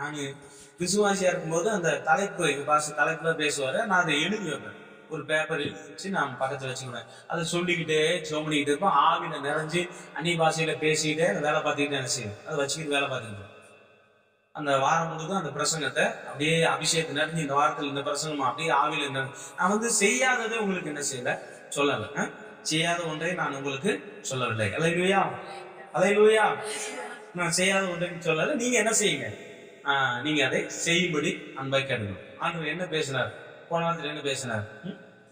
நான் விசுவாசியா இருக்கும்போது அந்த தலைப்புல பேசுவாரு, நான் அதை எழுதி வைப்பேன். ஒரு பேப்பர் எழுதி வச்சு நான் பக்கத்துல வச்சுக்குவேன். அதை சொல்லிக்கிட்டே சோமணிக்கிட்டு இருப்போம். ஆவில நிறைஞ்சு அந்நிய பாஷையில பேசிக்கிட்டே வேலை பார்த்துக்கிட்டே என்ன செய்யும், அதை வச்சுக்கிட்டு வேலை பார்த்துக்கிட்டு அந்த வாரம் முழுதும் அந்த பிரசங்கத்தை அப்படியே அபிஷேகத்தை நிறைஞ்சு இந்த வாரத்தில் இந்த பிரசங்கமா அப்படியே ஆவில நான் செய்யாததை உங்களுக்கு என்ன செய்யல சொல்லலை. செய்யாத ஒன்றை நான் உங்களுக்கு சொல்லவில்லை. அல்லேலூயா, அல்லேலூயா. நான் செய்யாத ஒன்றை சொல்லல. நீங்க என்ன செய்யுங்க, நீங்க அதை செய்யும்படி அன்பை கேட்கணும். ஆண்டவர் என்ன பேசினார், போன வாரத்தில் என்ன பேசினார்,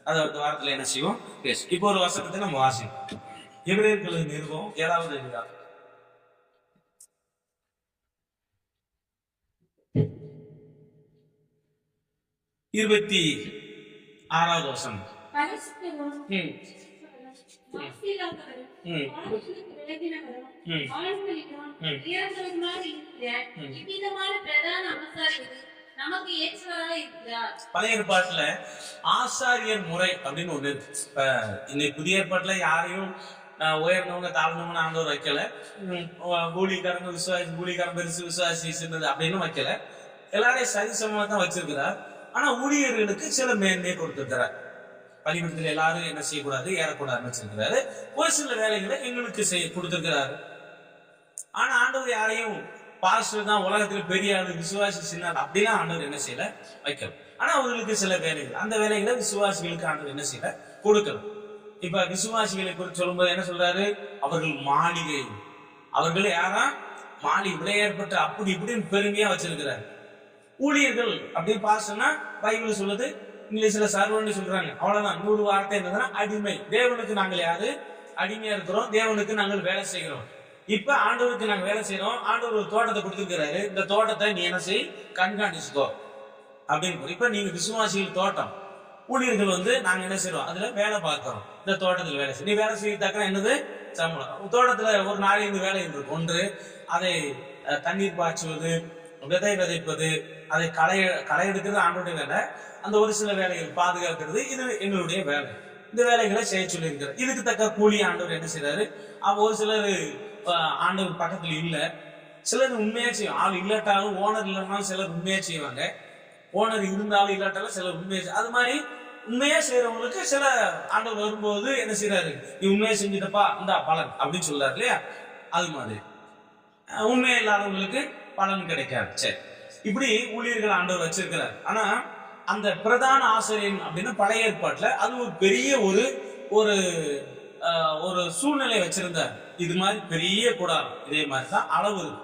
அதை அந்த வாரத்தில் என்ன செய்வோம் பேசு. இப்போ ஒரு வசனத்தை நம்ம வாசிப்போம். எபிரேயர்கள் நிருபம் 7வது அதிகாரம் 26வது வசனம். பழைய ஏற்பாட்டுல ஆசாரியர் முறை அப்படின்னு ஒண்ணு இருக்கு. இப்ப இன்னைக்கு புதிய ஏற்பாட்டுல யாரையும் உயர்ந்தவங்க தாழ்ந்தவங்க ஆண்டவர் வைக்கல. கூலிக்காரங்க விசுவாசி, கூலிக்காரன் பெருசு, விசுவாசி சின்னது அப்படின்னு வைக்கல. எல்லாரையும் சரிசமமா தான் வச்சிருக்கிறார். ஆனா ஊழியர்களுக்கு சில மேன்மையை கொடுத்திருக்கிறார். பள்ளிக்கூடத்துல எல்லாரும் என்ன செய்யக்கூடாது, ஏறக்கூடாதுன்னு வச்சிருக்கிறாரு. ஒரு சில வேலைகளை எங்களுக்கு கொடுத்திருக்கிறாரு. ஆனா ஆண்டவர் யாரையும் பாஸ்டர் தான் உலகத்துல பெரிய ஆளு, விசுவாசி சின்ன அப்படிலாம் ஆண்டவர் என்ன செய்யல வைக்கல. ஆனா அவர்களுக்கு சில வேலைகள், அந்த வேலைகளை விசுவாசிகளுக்கு ஆண்டவர் என்ன செய்யல கொடுக்கல. இப்ப விசுவாசிகளை குறித்து சொல்லும்போது என்ன சொல்றாரு, அவர்கள் மாளிகை, அவர்கள் யாரா மாளிகை ஏற்பட்ட அப்படி இப்படின்னு பெருமையா வச்சிருக்கிறாரு. ஊழியர்கள் அப்படின்னு பாஸ்டர்னா பைபிள் சொல்லுது, இங்கிலீஷ்ல சர்வன்னு சொல்றாங்க. அவ்வளவுதான். 100 வார்த்தை என்னதுன்னா அடிமை. தேவனுக்கு நாங்கள் யாரு அடிமையா இருக்கிறோம், தேவனுக்கு நாங்கள் வேலை செய்கிறோம். இப்ப ஆண்டவருக்கு நாங்க வேலை செய்யறோம். ஆண்டவர் ஒரு தோட்டத்தை கொடுத்துருக்கிறாரு, இந்த தோட்டத்தை நீ என்ன செய், கண்காணிச்சுக்கோ அப்படின்னு. இப்ப நீங்க விசுவாசிகள் தோட்டம், ஊழியர்கள் நாங்க என்ன செய்யறோம், அதுல வேலை பார்க்கிறோம். இந்த தோட்டத்துல வேலை செய்ய, நீ வேலை செய்யறதுக்கான என்னது சம்பளம். தோட்டத்துல ஒரு 4-5 வேலை இருக்கு. ஒன்று, அதை தண்ணீர் பாய்ச்சுவது, விதை விதைப்பது, அதை களை எடுக்கிறது ஆண்டோடைய வேலை. அந்த ஒரு சில வேலைகள் பாதுகாக்கிறது, இது எங்களுடைய வேலை. இந்த வேலைகளை செய்ய சொல்லி இருக்கிறார். இதுக்கு தக்க கூலி ஆண்டவர் என்ன செய்யறாரு. ஒரு சிலர் ஆண்டவர் பக்கத்துல இல்ல, சிலர் உண்மையா செய்யும். ஆள் இல்லாட்டாலும், ஓனர் இல்லைன்னாலும் சிலர் உண்மையா செய்வாங்க. ஓனர் இருந்தாலும் இல்லாட்டாலும் சிலர் உண்மையா. அது மாதிரி உண்மையா செய்யறவங்களுக்கு சில ஆண்டவர் வரும்போது என்ன செய்யறாரு, நீ உண்மையா செஞ்சுட்டப்பா இந்த பலன் அப்படின்னு சொல்றாரு இல்லையா. அது மாதிரி உண்மையா இல்லாதவங்களுக்கு பலன் கிடைக்காது. சரி, இப்படி ஊழியர்கள் ஆண்டவர் வச்சிருக்கிறார். ஆனா அந்த பிரதான ஆசிரியன் அப்படின்னு பழைய ஏற்பாட்டுல அது ஒரு பெரிய ஒரு ஒரு சூழ்நிலை வச்சிருந்தார். இது மாதிரி பெரிய கூடாரம், இதே மாதிரிதான் அளவு இருக்கு.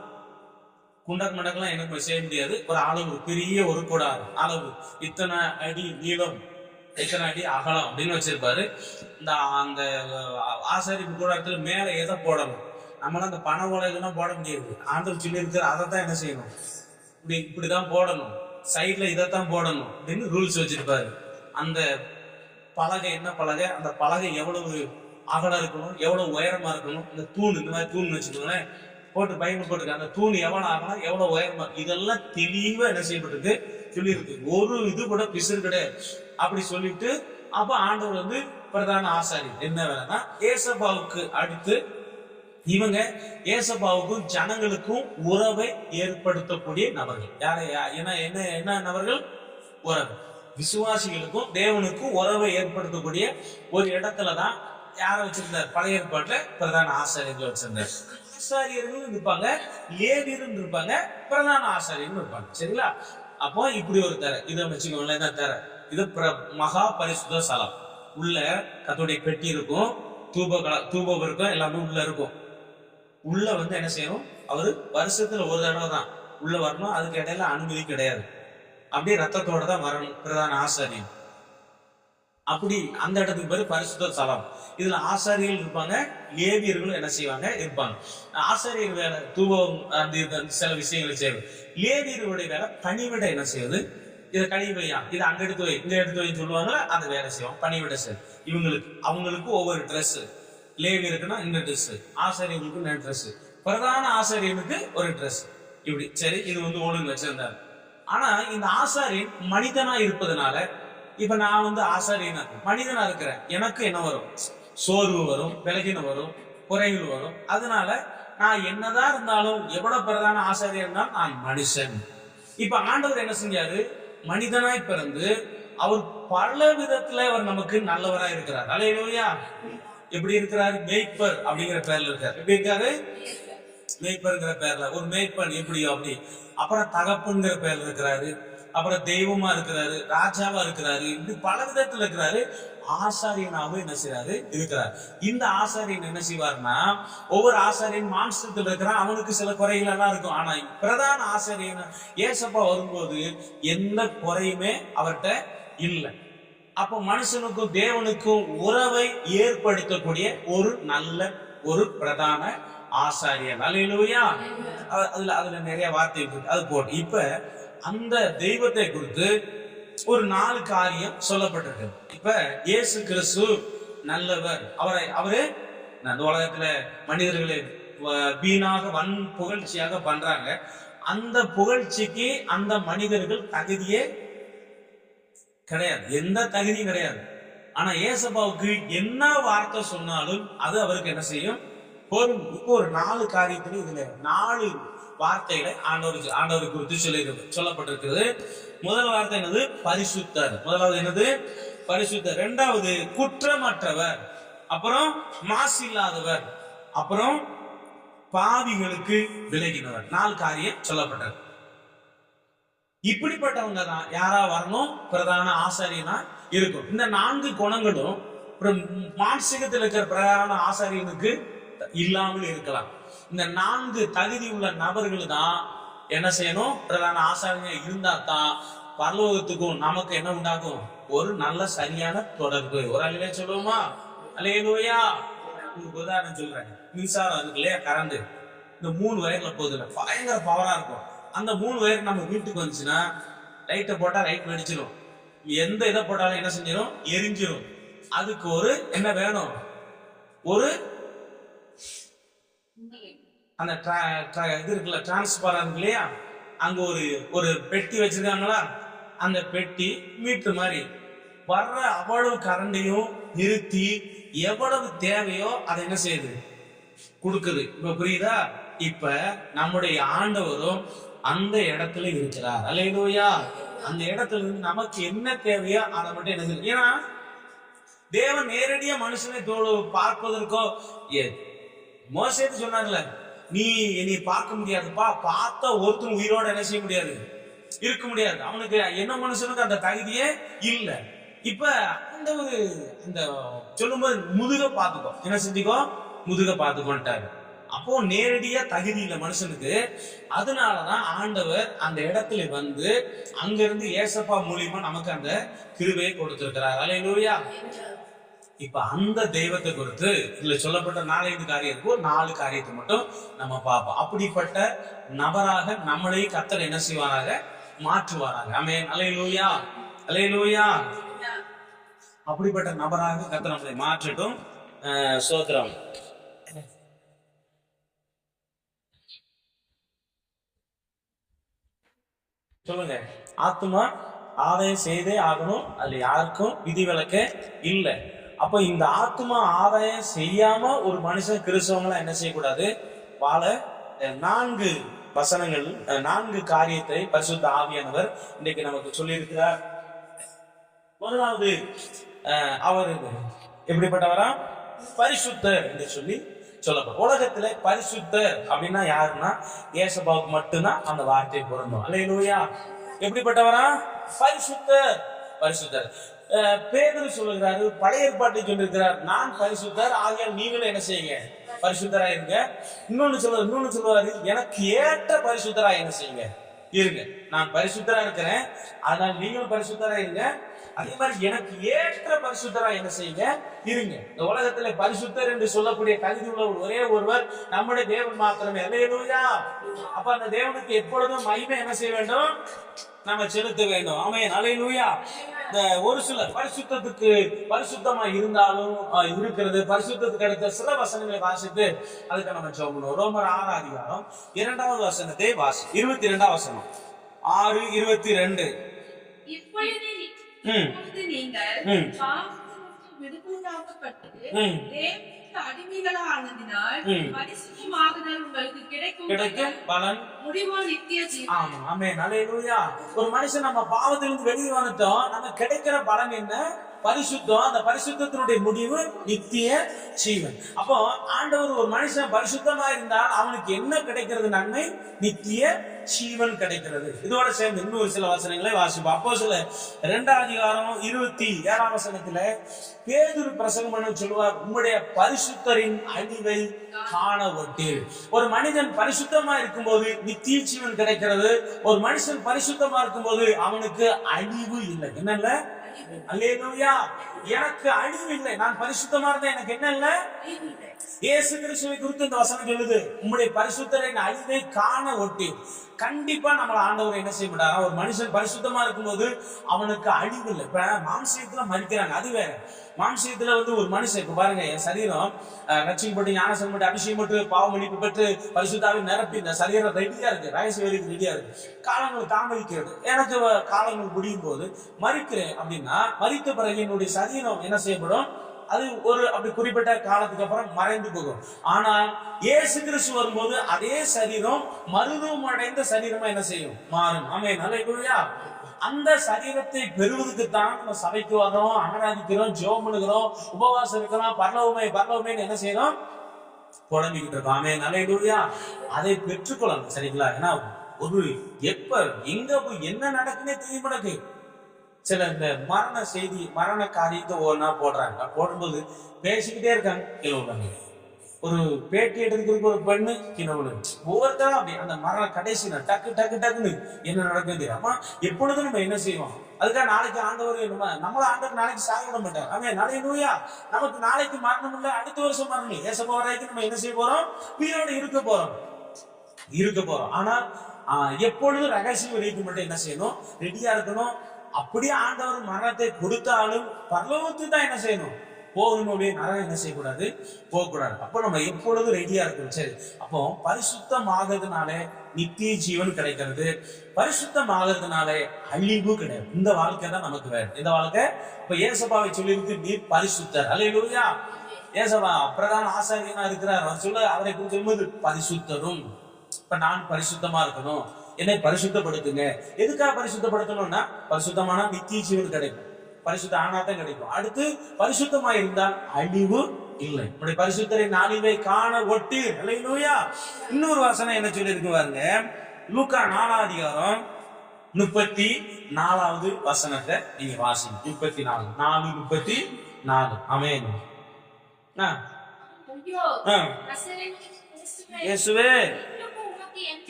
குண்டக் மண்டக்கெல்லாம் எனக்கு செய்ய முடியாது. ஒரு அளவு, பெரிய ஒரு கூடாரம், அளவு இத்தனை அடி நீளம், இத்தனை அடி அகலம் அப்படின்னு வச்சிருப்பாரு. அந்த ஆசாரிப்பு கூடாரத்துல மேல எதை போடணும், நம்மளால அந்த பண ஓலைகள்லாம் போட முடியாது. ஆண்டவர் சொல்லி இருக்கிற அதை தான் என்ன செய்யணும், இப்படிதான் போடணும், சைட்ல இதைத்தான் போடணும் அப்படின்னு ரூல்ஸ் வச்சிருப்பாரு. அந்த பலகை என்ன பலகை, அந்த பலகை எவ்வளவு அகலம் இருக்கணும், எவ்வளவு உயரமா இருக்கணும், இந்த தூண், இந்த மாதிரி தூண் வச்சுக்கோங்களேன், போட்டு பைபிள் போட்டுருக்க, அந்த தூண் எவ்வளவு ஆகணும், எவ்வளவு உயரமா, இதெல்லாம் தெளிவா என்ன செய்யப்பட்டிருக்கு சொல்லியிருக்கு. ஒரு இது கூட பிசுறு கிடையாது. அப்படி சொல்லிட்டு அப்ப ஆண்டவர் பிரதான ஆசாரி என்ன வேலைன்னா, ஏசப்பாவுக்கு அடுத்து இவங்க ஏசப்பாவுக்கும் ஜனங்களுக்கும் உறவை ஏற்படுத்தக்கூடிய நபர்கள். யாரை என்ன நபர்கள், உறவு. விசுவாசிகளுக்கும் தேவனுக்கும் உறவை ஏற்படுத்தக்கூடிய ஒரு இடத்துலதான் யாரை வச்சிருந்தார், பழைய ஏற்பாட்டுல பிரதான ஆசாரியர்கள் வச்சிருந்தார். ஆசாரியர்கள் இருப்பாங்க, லேவியரும் இருப்பாங்க, பிரதான ஆசாரியர்கள் இருப்பாங்க. சரிங்களா. அப்போ இப்படி ஒரு தர, இதை வச்சுக்கோங்களேன். என்ன தர, இது மகா பரிசுத்த ஸ்தலம். உள்ள கர்த்தருடைய பெட்டி இருக்கும், தூபம் இருக்கும், எல்லாமே உள்ள இருக்கும். உள்ள என்ன செய்யணும், அவரு வருஷத்துல ஒரு தடவை தான் உள்ள வரணும். அதுக்கு இடையில அனுமதி கிடையாது. அப்படியே ரத்தத்தோட தான் வரணும் பிரதான ஆசாரியன். அப்படி அந்த இடத்துக்கு பேரு பரிசுத்த ஸ்தலம். இதுல ஆசாரியர்கள் இருப்பாங்க, லேவியர்களும் என்ன செய்வாங்க இருப்பாங்க. ஆசாரியர் வேலை தூபம், அந்த சில விஷயங்களை செய்வது. லேவியர்களுடைய வேலை பணிவிட என்ன செய்வது, இதை கழிவையா, இதை அங்க எடுத்து வை, இங்க எடுத்து வைன்னு சொல்லுவாங்களா, அந்த வேலை செய்வோம். பணிவிட செய்யும். அவங்களுக்கு ஒவ்வொரு ட்ரெஸ், லேவியருக்குன்னா இந்த ட்ரெஸ், ஆசாரியர்களுக்கு இந்த ட்ரெஸ், பிரதான ஆசாரியனுக்கு ஒரு ட்ரெஸ். இப்படி சரி, இது ஒழுங்கு வச்சிருந்தாரு. ஆனா இந்த ஆசாரியன் மனிதனா இருப்பதனால, இப்ப நான் ஆசாரியனா மனிதனா இருக்கிறேன், எனக்கு என்ன வரும், சோர்வு வரும், விலகினம் வரும், குறைகள் வரும். அதனால நான் என்னதான் இருந்தாலும், எவ்வளவு பிரதான ஆசாரியர் இருந்தாலும் நான் மனுஷன். இப்ப ஆண்டவர் என்ன செஞ்சாரு? மனிதனாய் பிறந்து அவர் பல விதத்துல அவர் நமக்கு நல்லவரா இருக்கிறார். அல்லேலூயா. எப்படி இருக்கிறாரு? மேய்ப்பர் அப்படிங்கிற பேர்ல இருக்காரு. எப்படி இருக்காரு? மேய்ப்பர்ங்கிற பேர்ல. ஒரு மேய்ப்பன் எப்படியோ அப்படி. அப்புறம் தகப்பன்கிற பேர்ல இருக்கிறாரு. அப்புறம் தெய்வமா இருக்கிறாரு, ராஜாவா இருக்கிறாரு, இப்படி பல விதத்துல இருக்கிறாரு. ஆசாரியனாகவும் என்ன செய்யறாரு? இருக்கிறார். இந்த ஆசாரியன் என்ன செய்வார்னா, ஒவ்வொரு ஆசாரியன் மாம்சத்தில் இருக்கிறான், அவனுக்கு சில குறைகள் எல்லாம் இருக்கும். ஆனா பிரதான ஆசாரியன் ஏசப்பா வரும்போது எந்த குறையுமே அவர்கிட்ட இல்லை. அப்போ மனுஷனுக்கும் தேவனுக்கும் உறவை ஏற்படுத்தக்கூடிய ஒரு நல்ல ஒரு பிரதான ஆசாரியன். அல்லேலூயா. அதுல நிறைய வார்த்தை இருக்கு, அது போட்டு. இப்ப அந்த தெய்வத்தை குறித்து ஒரு 4 காரியம் சொல்லப்பட்டிருக்கு. இப்ப இயேசு கிறிஸ்து நல்லவர். அவரு அந்த உலகத்துல மனிதர்களை வீணாக புகழ்ச்சியாக பண்றாங்க. அந்த புகழ்ச்சிக்கு அந்த மனிதர்கள் தகுதியே கிடையாது, எந்த தகுதியும் கிடையாது. ஆனா ஏசப்பாவுக்கு என்ன வார்த்தை சொன்னாலும் அது அவருக்கு என்ன செய்யும்? இப்போ ஒரு 4 காரியத்துல இதுல 4 வார்த்தைகளை ஆண்டவர் குறித்து சொல்லப்பட்டிருக்கிறது. முதல் வார்த்தை என்னது? பரிசுத்தர். முதலாவது என்னது? பரிசுத்தர். இரண்டாவது குற்றமற்றவர். அப்புறம் மாசில்லாதவர். அப்புறம் பாவிகளுக்கு விலகினவர். 4 காரியம் சொல்லப்பட்டது. இப்படிப்பட்டவங்க தான் யாரா வரணும்? பிரதான ஆசாரியனா இருக்கும். இந்த 4 குணங்களும் மானசீகத்தில் இருக்கிற பிரதான ஆசாரியனுக்கு இல்லாமல் இருக்கலாம். இந்த 4 தகுதி உள்ள நபர்கள் தான் என்ன செய்யணும்? பிரதான ஆசாரியனா இருந்தா தான் பரலோகத்துக்கும் நமக்கு என்ன உண்டாகும்? ஒரு நல்ல சரியான தொடர்பு. ஒரு அல்லையா சொல்லுவோமா? அல்லேலூயா. உங்களுக்கு உதாரணம் சொல்றேன். மின்சாரம் இருக்கு இல்லையா, கரண்ட். இந்த 3 வயர்ல போகுதுல, பயங்கர பவரா இருக்கும். அந்த 3 வயர் நம்ம வீட்டுக்கு வந்துச்சுன்னா லைட்டை போட்டா லைட் வெடிச்சிடும். எந்த இதை போட்டாலும் என்ன செஞ்சிடும்? எரிஞ்சிடும். அதுக்கு ஒரு என்ன வேணும்? ஒரு அந்த இது இருக்குல்ல, டிரான்ஸ்பாரர் இருக்கு இல்லையா, அங்க ஒரு பெட்டி வச்சிருக்காங்களா, அந்த பெட்டி மீட்டர் மாதிரி வர்ற அவ்வளவு கரண்டையும் நிறுத்தி எவ்வளவு தேவையோ அதை என்ன செய்யுது? கொடுக்குது. இப்ப புரியுதா? இப்ப நம்முடைய ஆண்டவரும் அந்த இடத்துல இருக்கிறார். அல்லேலூயா. அந்த இடத்துல இருந்து நமக்கு என்ன தேவையோ அதை மட்டும் என்ன செய்யுது? ஏன்னா தேவன் நேரடியா மனுஷனை பார்ப்பதற்கோ, மோசேக்கு சொன்னார்ல, நீ என்னை பார்க்க முடியாதுப்பா, பார்த்தா ஒருத்தரும் உயிரோட என்ன செய்ய முடியாது? இருக்க முடியாது. அவனுக்கு என்ன மனுஷனுக்கு அந்த தகுதியே இல்லை. இப்ப அந்த சொல்லும்போது முதுக பார்த்துக்கோ, என்ன செஞ்சுக்கோ? முதுக பார்த்துக்கோன்ட்டாரு. அப்போ நேரடியா தகுதி இல்லை மனுஷனுக்கு. அதனாலதான் ஆண்டவர் அந்த இடத்துல வந்து அங்கிருந்து ஏசப்பா மூலியமா நமக்கு அந்த கிருபையை கொடுத்திருக்கிறார். அல்லேலூயா. இப்ப அந்த தெய்வத்தை குறித்து இதுல சொல்லப்பட்ட 4 காரியத்துக்கு ஒரு 4 காரியத்தை மட்டும் நம்ம பார்ப்போம். அப்படிப்பட்ட நபராக நம்மளையும் கர்த்தர் என்ன செய்வாராக? மாற்றுவாராக. ஆமென். அல்லேலூயா. அல்லேலூயா. அப்படிப்பட்ட நபராக கர்த்தர் நம்மளை மாற்றட்டும். ஸ்தோத்திரம். சொல்லுங்க. ஆத்மா ஆதாயம் செய்தே ஆகணும், அதுல யாருக்கும் விதிவிலக்கே இல்லை. அப்ப இந்த ஆத்மா ஆதாயம் செய்யாம ஒரு மனுஷன் கிறிஸ்தவங்களா என்ன செய்யக்கூடாது? வாழ 4 வசனங்கள், 4 காரியத்தை பரிசுத்த ஆவியானவர் இன்னைக்கு நமக்கு சொல்லி இருக்கிறார். முதலாவது, அவர் எப்படிப்பட்டவரா? பரிசுத்தர் என்று சொல்லி சொல்லப்படும். உலகத்துல பரிசுத்தர் அப்படின்னா யாருன்னா ஏசப்பாவுக்கு மட்டும்தான் அந்த வார்த்தை பொருந்தும். அல்லேலூயா. எப்படிப்பட்டவரா? பரிசுத்தர். பரிசுத்தர். பேதுரு சொல்லுகிறாரு, பழைய ஏற்பாட்டை சொல்லியிருக்கிறார், நான் பரிசுத்தர் ஆகியால் நீங்களும் என்ன செய்யுங்க? பரிசுத்தரா இருங்க. இன்னொன்னு சொல்லுவாரு, எனக்கு ஏற்ற பரிசுத்தரா என்ன செய்யுங்க? இருங்க. நான் பரிசுத்தரா இருக்கிறேன், அதனால நீங்களும் பரிசுத்தரா இருங்க. அதே மாதிரி எனக்கு ஏற்ற பரிசுத்தரா என்ன செய்யுங்க? இருங்க. இந்த உலகத்துல பரிசுத்தர் என்று சொல்லக்கூடிய தகுதி உள்ள ஒரே ஒருவர் நம்முடைய தேவன் மாத்திரமே. அல்லேலூயா. அப்ப அந்த தேவனுக்கு எப்பொழுதும் மகிமை என்ன செய்ய வேண்டும்? நம்ம செலுத்த வேண்டும். ஆமென். அல்லேலூயா. இந்த ஒரு சிலர் பரிசுத்தத்துக்கு பரிசுத்தமா இருந்தாலும் இருக்கிறது, பரிசுத்தத்துக்கு கிடைத்த சில வசனங்களை வாசித்து அதுக்கு நம்ம சொல்லுவோம். ரோமர் 6 அதிகாரம் 2வது வசனத்தை வாசி. 22வது வசனம். 6:22. நீங்கள் பாவத்திலிருந்து விடுதலையாக்கப்பட்டு தேவனுக்கு அடிமைகளானதினால் பரிசுத்தமாகுதல் உங்களுக்கு கிடைக்கும் பலன் முடிவோ நித்திய ஜீவன். ஆமா, ஆமென், அல்லேலூயா. ஒரு மனுஷன் நம்ம பாவத்திலிருந்து வெளியே வந்துட்டோம், நம்ம கிடைக்கிற பலன் என்ன? பரிசுத்தம். அந்த பரிசுத்தத்தினுடைய முடிவு நித்திய ஜீவன். அப்போ ஆண்டவர் ஒரு மனுஷன் பரிசுத்தமா இருந்தால் அவனுக்கு என்ன கிடைக்கிறது? நன்மை, நித்திய ஜீவன் கிடைக்கிறது. இதோட சேர்ந்து இன்னொரு சில வசனங்களை வாசிப்போம். அப்போஸ்தலர் 2:27 பேதுரு பிரசங்கம் பண்ண சொல்லுவார், உம்முடைய பரிசுத்தரின் அழிவை காண ஒட்டீர். ஒரு மனிதன் பரிசுத்தமா இருக்கும்போது நித்திய ஜீவன் கிடைக்கிறது. ஒரு மனுஷன் பரிசுத்தமா இருக்கும்போது அவனுக்கு அழிவு இல்லை. என்ன இல்ல? அல்லேலூயா. எனக்கு அழிவு இல்லை. நான் பரிசுத்தமா இருந்தா எனக்கு என்ன இல்ல? இயேசு கிறிஸ்துவை குறித்து இந்த வசனம் சொல்லுது, உம்முடைய பரிசுத்தரின் அழிவை காண ஒட்டி. கண்டிப்பா நம்மள ஆண்டவர் என்ன செய்ய மாட்டாரா? ஒரு மனுஷன் பரிசுத்தமா இருக்கும்போது அவனுக்கு அழிவு இல்லை. இப்ப மாம்சத்துல மறிக்கிறாங்க, அது வேற. மாம்சத்துல ஒரு மனுஷன், இப்ப பாருங்க, என் சரீரம் ரட்சிக்கப்பட்டு ஞானஸ்நானம் பண்ணி அபிஷேகம் பட்டு பாவ மன்னிப்பு பெற்று பரிசுத்தாவின் நிரப்பி இந்த சரீரம் ரெடியா இருக்கு, ரகசிய வேலைக்கு ரெடியா இருக்கு. காலங்கள் தாமதிக்கிறது. எனக்கு காலங்கள் முடியும் போது மறிக்கிறேன் அப்படின்னா, மறித்த பிறகு என்னுடைய சரீரம் என்ன செய்யப்படும்? அது அப்படி குறிப்பிட்ட காலத்துக்கு அப்புறம் மறைந்து போகும். ஆனால் இயேசு கிறிஸ்து வரும்போது அதே சரீரம் மறுரூபம் அடைந்த சரீரமா என்ன செய்யும்? மாறும். ஆமென், அல்லேலூயா. அந்த சரீரத்தை பெறுவதற்கு தான் நம்ம சபைக்கு வரோம், ஆராதிக்கிறோம், ஜெபம் பண்ணுகிறோம், உபவாசம் இருக்கிறோம், பரலோகமே என்ன செய்யறோம்? புலம்பிக்கிட்டு இருக்கோம். ஆமென், அல்லேலூயா. அதை பெற்றுக்கொள்ளணும், சரிங்களா? ஏன்னா எப்ப எங்க போய் என்ன நடக்குன்னே தெரிய மாட்டேங்குது. சில இந்த மரண செய்தி, மரண காரியத்தை ஒவ்வொன்னா போடுறாங்க. போடும்போது பேசிக்கிட்டே இருக்காங்க, கீழே விடுறாங்க. ஒரு பேட்டி எடுக்கிறதுக்கு ஒரு பெண்ணு கீழே விடுங்க. ஒவ்வொருத்தரும் அப்படி அந்த மரண கடைசி டக்குன்னு என்ன நடக்குது தெரியாம எப்பொழுதும் நம்ம என்ன செய்வோம்? அதுக்காக நாளைக்கு ஆண்டவர் நம்மள ஆண்டவர் நாளைக்கு சாக விட மாட்டார். அவன் அல்லேலூயா. நமக்கு நாளைக்கு மரணம் இல்லை, அடுத்த வருஷம் மரணம். ஏசப்பா வரைக்கும் நம்ம என்ன செய்ய போறோம்? உயிரோடு இருக்க போறோம். ஆனால் எப்பொழுதும் ரகசியம் வரைக்கும் மட்டும் என்ன செய்யணும்? ரெடியா இருக்கணும். அப்படியே ஆண்டவர் மரணத்தை கொடுத்தாலும் பரலோகத்துக்கு தான் என்ன செய்யணும்? போகணும். அப்படியே நரகம் என்ன செய்யக்கூடாது? போகக்கூடாது. அப்போ நம்ம எப்பொழுதும் ரெடியா இருக்கணும். சரி, அப்போ பரிசுத்தம் ஆகிறதுனாலே நித்திய ஜீவன் கிடைக்கிறது. பரிசுத்தம் ஆகிறதுனாலே அழிவு கிடையாது. இந்த வாழ்க்கை தான் நமக்கு வேணும். இந்த வாழ்க்கை இப்ப ஏசப்பாவை சொல்லியிருக்கு, நீர் பரிசுத்தர். அல்லேலூயா. ஏசப்பா பிரதான ஆசாரியனா இருக்கிறார். அவரை குறித்து சொல்லும்போது பரிசுத்தரும். இப்ப நான் பரிசுத்தமா இருக்கணும், என்னை பரிசுத்தப்படுத்துங்க. எதுக்காக பரிசுத்தப்படுத்தணும்னா, பரிசுத்தமான நித்திய ஜீவன் கிடைக்கும். பரிசுத்த ஆனாதான் கிடைக்கும். அடுத்து பரிசுத்தமா இருந்தால் அழிவு இல்லை. நம்முடைய பரிசுத்தரின் அழிவை காண ஒட்டீர். அல்லேலூயா. இன்னொரு வசனம் என்ன சொல்லி இருக்கு பாருங்க, லூக்கா 4:34 வசனத்தை நீங்க வாசிங்க. 34. ஆமென். இயேசுவே,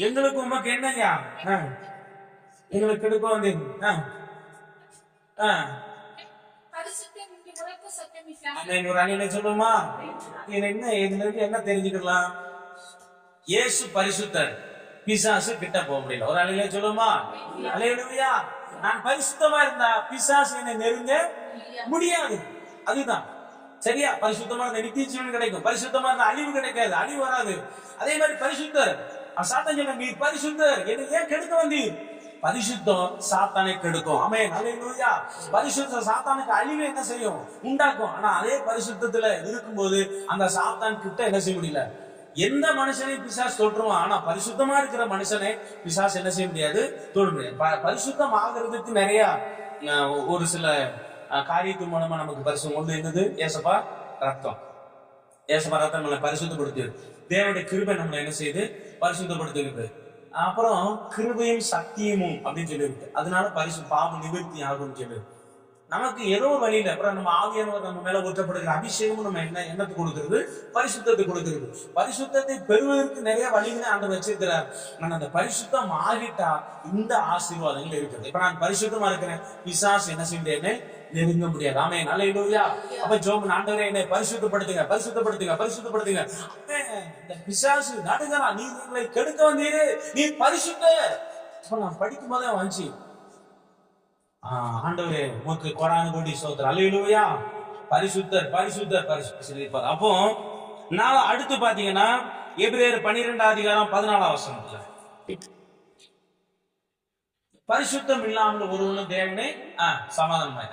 எங்களுக்கு உமக்கு என்னையா? எங்களுக்கு எடுக்கும் வந்து சொல்லுமா? என்ன இதுல இருந்து என்ன தெரிஞ்சுக்கலாம்? இயேசு பரிசுத்தர், பிசாசு கிட்ட போக முடியல. ஒரு அலையில சொல்லுமா? அல்லேலூயா. நான் பரிசுத்தமா இருந்தா பிசாசு என்னை நெருங்க முடியாது. அதுதான் சரியா. பரிசுத்தமா இருந்த நித்திய ஜீவன் கிடைக்கும். பரிசுத்தமா இருந்த அழிவு கிடைக்காது, அழிவு வராது. அதே மாதிரி பரிசுத்தர், சாத்தான் சொன்ன, நீ பரிசுத்தர், என்னை ஏன் கெடுக்க வந்தீர்? பரிசுத்தம் சாத்தானை கெடுக்கும். ஆமென், அல்லேலூயா. பரிசுத்தம் சாத்தானுக்கு அழிவு என்ன செய்யும்? உண்டாக்கும். ஆனா அதே பரிசுத்தத்துல இருக்கும்போது அந்த சாத்தான் கிட்ட என்ன செய்ய முடியல? எந்த மனுஷனையும் பிசாசு தொற்றுவான். ஆனா பரிசுத்தமா இருக்கிற மனுஷனை பிசாசு என்ன செய்ய முடியாது? தொட முடியாது. பரிசுத்தம் ஆகிறதுக்கு நிறைய ஒரு சில காரியத்தின் மூலமா நமக்கு பரிசுத்தம். ஒன்று என்னது? ஏசப்பா ரத்தம். ஏசப்பா ரத்தம் நம்மளை பரிசுத்தப்படுத்து. தேவனுடைய கிருபை நம்மளை என்ன செய்யுது? பரிசுத்தப்படுத்துகிறது. அப்புறம் கிருபையும் சத்தியமும் அப்படின்னு சொல்லியிருக்கு. அதனால பாவம் நிவர்த்தி ஆகும்னு சொல்லு. நமக்கு ஏதோ வழியில அப்புறம் நம்ம ஆவியானவர் நம்ம மேல ஊற்றப்படுகிற அபிஷேகமும் நம்ம என்னத்தை கொடுக்கிறது? பரிசுத்தத்தை கொடுக்கிறது. பரிசுத்தத்தை பெறுவதற்கு நிறைய வழிகளை ஆண்டவர் வச்சிருக்கிறார். நான் அந்த பரிசுத்தம் ஆகிட்டா இந்த ஆசீர்வாதங்கள் இருக்கிறது. இப்ப நான் பரிசுத்தமா இருக்கிறேன், பிசாசு என்ன செய்ய நெருங்க முடியாது. ஆமென், அல்லேலூயா. அப்ப ஜோம், ஆண்டவரே என்னை பரிசுத்தப்படுத்துங்க. இந்த பிசாசு நடுங்கறா, நீ எங்களை கெடுக்க வந்தீரு, நீ பரிசுத்த. அப்ப நான் படிக்கும் போதே வந்துச்சு, ஆண்டவரே உமக்கு கொடான கோடி ஸ்தோத்திரம், அல்லேலூயா. பரிசுத்தர் சொல்லியிருப்பார். அப்போ நான் அடுத்து பாத்தீங்கன்னா எபிரேயர் 12:14 பரிசுத்தம் இல்லாமல் ஒருவனும் தேவனை சமாதானமாய்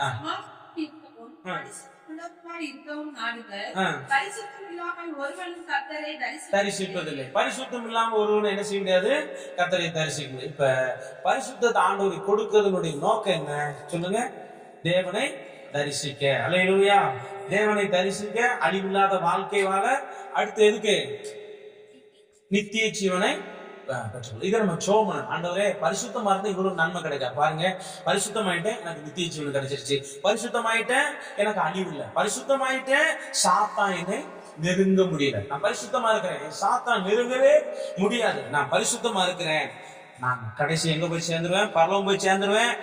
உள்ளவருமாய் இருக்கவும் நாடுங்கள். பரிசுத்தம் இல்லாமல் ஒருவனும் கர்த்தரை தரிசிப்பதில்லை. பரிசுத்தம் இல்லாம ஒருவன் என்ன செய்ய முடியாது? கர்த்தரை தரிசிக்க முடியாது. இப்ப பரிசுத்தத்தை ஆண்டவர் கொடுக்கிறதுனுடைய நோக்கம் என்ன சொல்லுங்க? தேவனை தரிசிக்க. அல்லேலூயா. தேவனை தரிசிக்க, அழிவில்லாத வாழ்க்கை வாழ, அடுத்து எதுக்கு? நித்திய ஜீவனை பெற்றுக்கொள்ள. இதை நம்ம சோமன் ஆண்டவரே பரிசுத்தமா இருந்தா இவ்வளவு நன்மை கிடைக்கா பாருங்க. பரிசுத்தமாயிட்டேன், எனக்கு நித்திய ஜீவன் கிடைச்சிருச்சு. பரிசுத்தமாயிட்டேன், எனக்கு அழிவு இல்லை. பரிசுத்தமாயிட்டேன், சாத்தான் என்னை நெருங்க முடியல. நான் பரிசுத்தமா இருக்கிறேன், சாத்தான் நெருங்கவே முடியாது. நான் பரிசுத்தமா இருக்கிறேன், நான் கடைசி எங்க போய் சேர்ந்துருவேன்? பரலோகம் போய் சேர்ந்துருவேன்.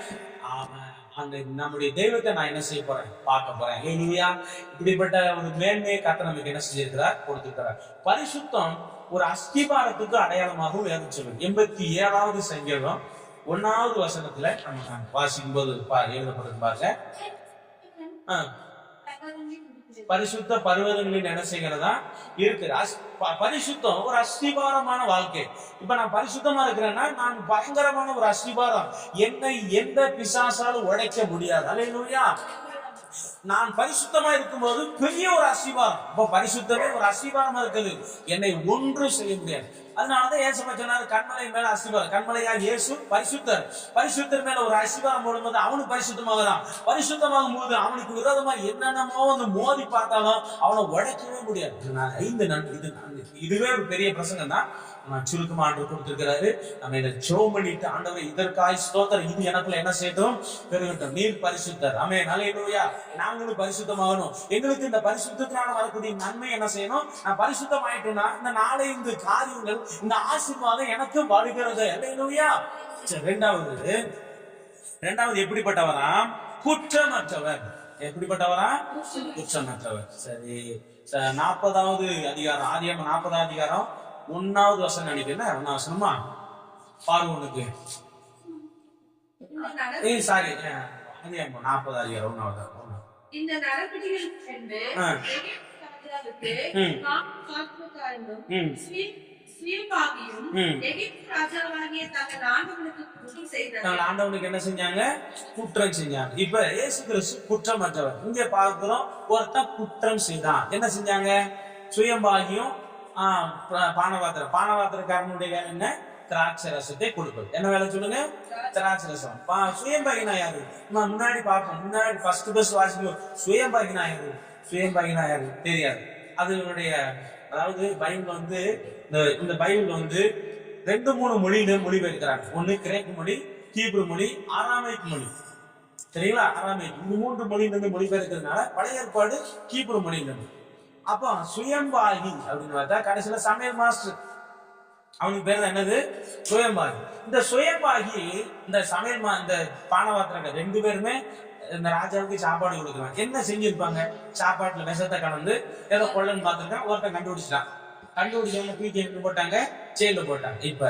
அந்த நம்முடைய தெய்வத்தை நான் என்ன செய்ய போறேன்? பார்க்க போறேன். இல்லையா? இப்படிப்பட்ட ஒரு மேன்மையை கர்த்தர் நமக்கு என்ன செஞ்சிருக்கிறார்? கொடுத்திருக்கிறார். பரிசுத்தம் ஒரு அஸ்திபாரத்துக்கு அடையாளமாகவும் வேதம் சொல்லுது. 87வது சங்கீதம் 1வது வசனத்துல நம்ம வாசிக்கும் போது எழுதப்படுது பாருங்க. பரிசுத்த பர்வதங்களில் என்ன செய்கிறதா இருக்கு. பரிசுத்தம் ஒரு அஸ்திபாரமான வாழ்க்கை. இப்ப நான் பரிசுத்தமா இருக்கிறேன்னா நான் பயங்கரமான ஒரு அஸ்திபாரம். என்னை எந்த பிசாசாலும் உடைக்க முடியாது. அல்லேலூயா. நான் பரிசுத்தமா இருக்கும்போது பெரிய ஒரு அஸ்திபாரம். இப்ப பரிசுத்தமே ஒரு அஸ்திபாரமா இருக்குது. என்னை ஒன்றும் செய்ய முடியாது. அதனாலதான் ஏசப்பா சொன்னாரு, கண்மலை மேல அஸ்திபாரம். கண்மலையா இயேசு பரிசுத்தர். பரிசுத்தர் மேல ஒரு அஸ்திபாரம் போடும்போது அவனுக்கு பரிசுத்தமாகறான். பரிசுத்தமாகும் போது அவனுக்கு விரோதமா என்னென்னமோ வந்து மோதி பார்த்தாலும் அவனை உடைக்கவே முடியாது. இதுவே ஒரு பெரிய பிரசங்கம் தான். சுருக்கமா ஆண்டவர் கொடுத்திருக்கிறாரு. நம்ம இதை ஜெபம் பண்ணிட்டு, ஆண்டவரே இதற்காய் ஸ்தோத்திரம், இது எனக்குள்ள என்ன செய்யட்டும்? பெருகட்டும். நீர் பரிசுத்தர். ஆமென். அல்லேலூயா. நாங்களும் பரிசுத்தமாகணும். எங்களுக்கு இந்த பரிசுத்தத்தினால வரக்கூடிய நன்மை என்ன செய்யணும்? நான் பரிசுத்தம் ஆயிட்டோம்னா இந்த நாளை இந்த காரியங்கள், இந்த ஆசீர்வாதம் எனக்கு வருகிறது. அல்லேலூயா. இரண்டாவது எப்படிப்பட்டவரா? குற்றமற்றவர். எப்படிப்பட்டவரா? குற்றமற்றவர். சரி, 40வது அதிகாரம், ஆதியாகமம் 40வது அதிகாரம் 1வது வசனம் நினைக்கிறேன். 1வது வசனமா? பார்வோனுக்கு சாரி, அதிகாரம் 40வது அதிகாரம் 1வது. இந்த நடவடிக்கைகள் சென்று ஆண்டவனுக்கு என்ன செஞ்சாங்க? குற்றம் செஞ்சாங்க. இப்ப இயேசு கிறிஸ்து குற்றமற்றவர். இங்க பார்க்கிறோம், ஒருத்தன் குற்றம் செய்தான். என்ன செஞ்சாங்க? சுயம்பாகியும் பானபாத்திரக்காரனுடைய வேலை என்ன? திராட்சை ரசத்தை கொடுப்பது. என்ன வேலை சொல்லுங்க? திராட்சை ரசம். சுயம்பாகினா யாரு? முன்னாடி பார்ப்போம். முன்னாடி ஃபர்ஸ்ட் வாசிக்கும். சுயம்பாகினா யாரு? சுயம்பாகினா யாரு தெரியாது. அதனுடைய அதாவது பைபிள் வந்து இந்த பைபிள் வந்து 2-3 மொழியில மொழிபெயர்க்கிறாங்க. ஒண்ணு கிரேக்கு மொழி, ஹீப்ரு மொழி, ஆராமைக் மொழி. சரிங்களா? ஆராமைக். இந்த 3 மொழியிலிருந்து மொழிபெயர்க்கிறதுனால பழைய ஏற்பாடு ஹீப்ரு மொழியிலிருந்து. அப்போ சுயம்பாகி அப்படின்னு பார்த்தா கடைசியில சமையல் மாஸ்டர், அவனுக்கு பேர் என்னது? சுயம்பாகி. இந்த சுயம்பாகி இந்த சமையல் இந்த பானபாத்திரங்கள் 2 பேருமே இந்த ராஜாவுக்கு சாப்பாடு கொடுக்குறாங்க. என்ன செஞ்சிருப்பாங்க? சாப்பாட்டுல விஷத்தை கலந்து ஏதோ கொள்ளன்னு பார்த்துருக்கான். ஒருத்தன் கண்டுபிடிச்சிட்டான். கண்டுபிடிச்சவங்க தூக்கி எங்க போட்டாங்க? ஜெயில போட்டாங்க. இப்ப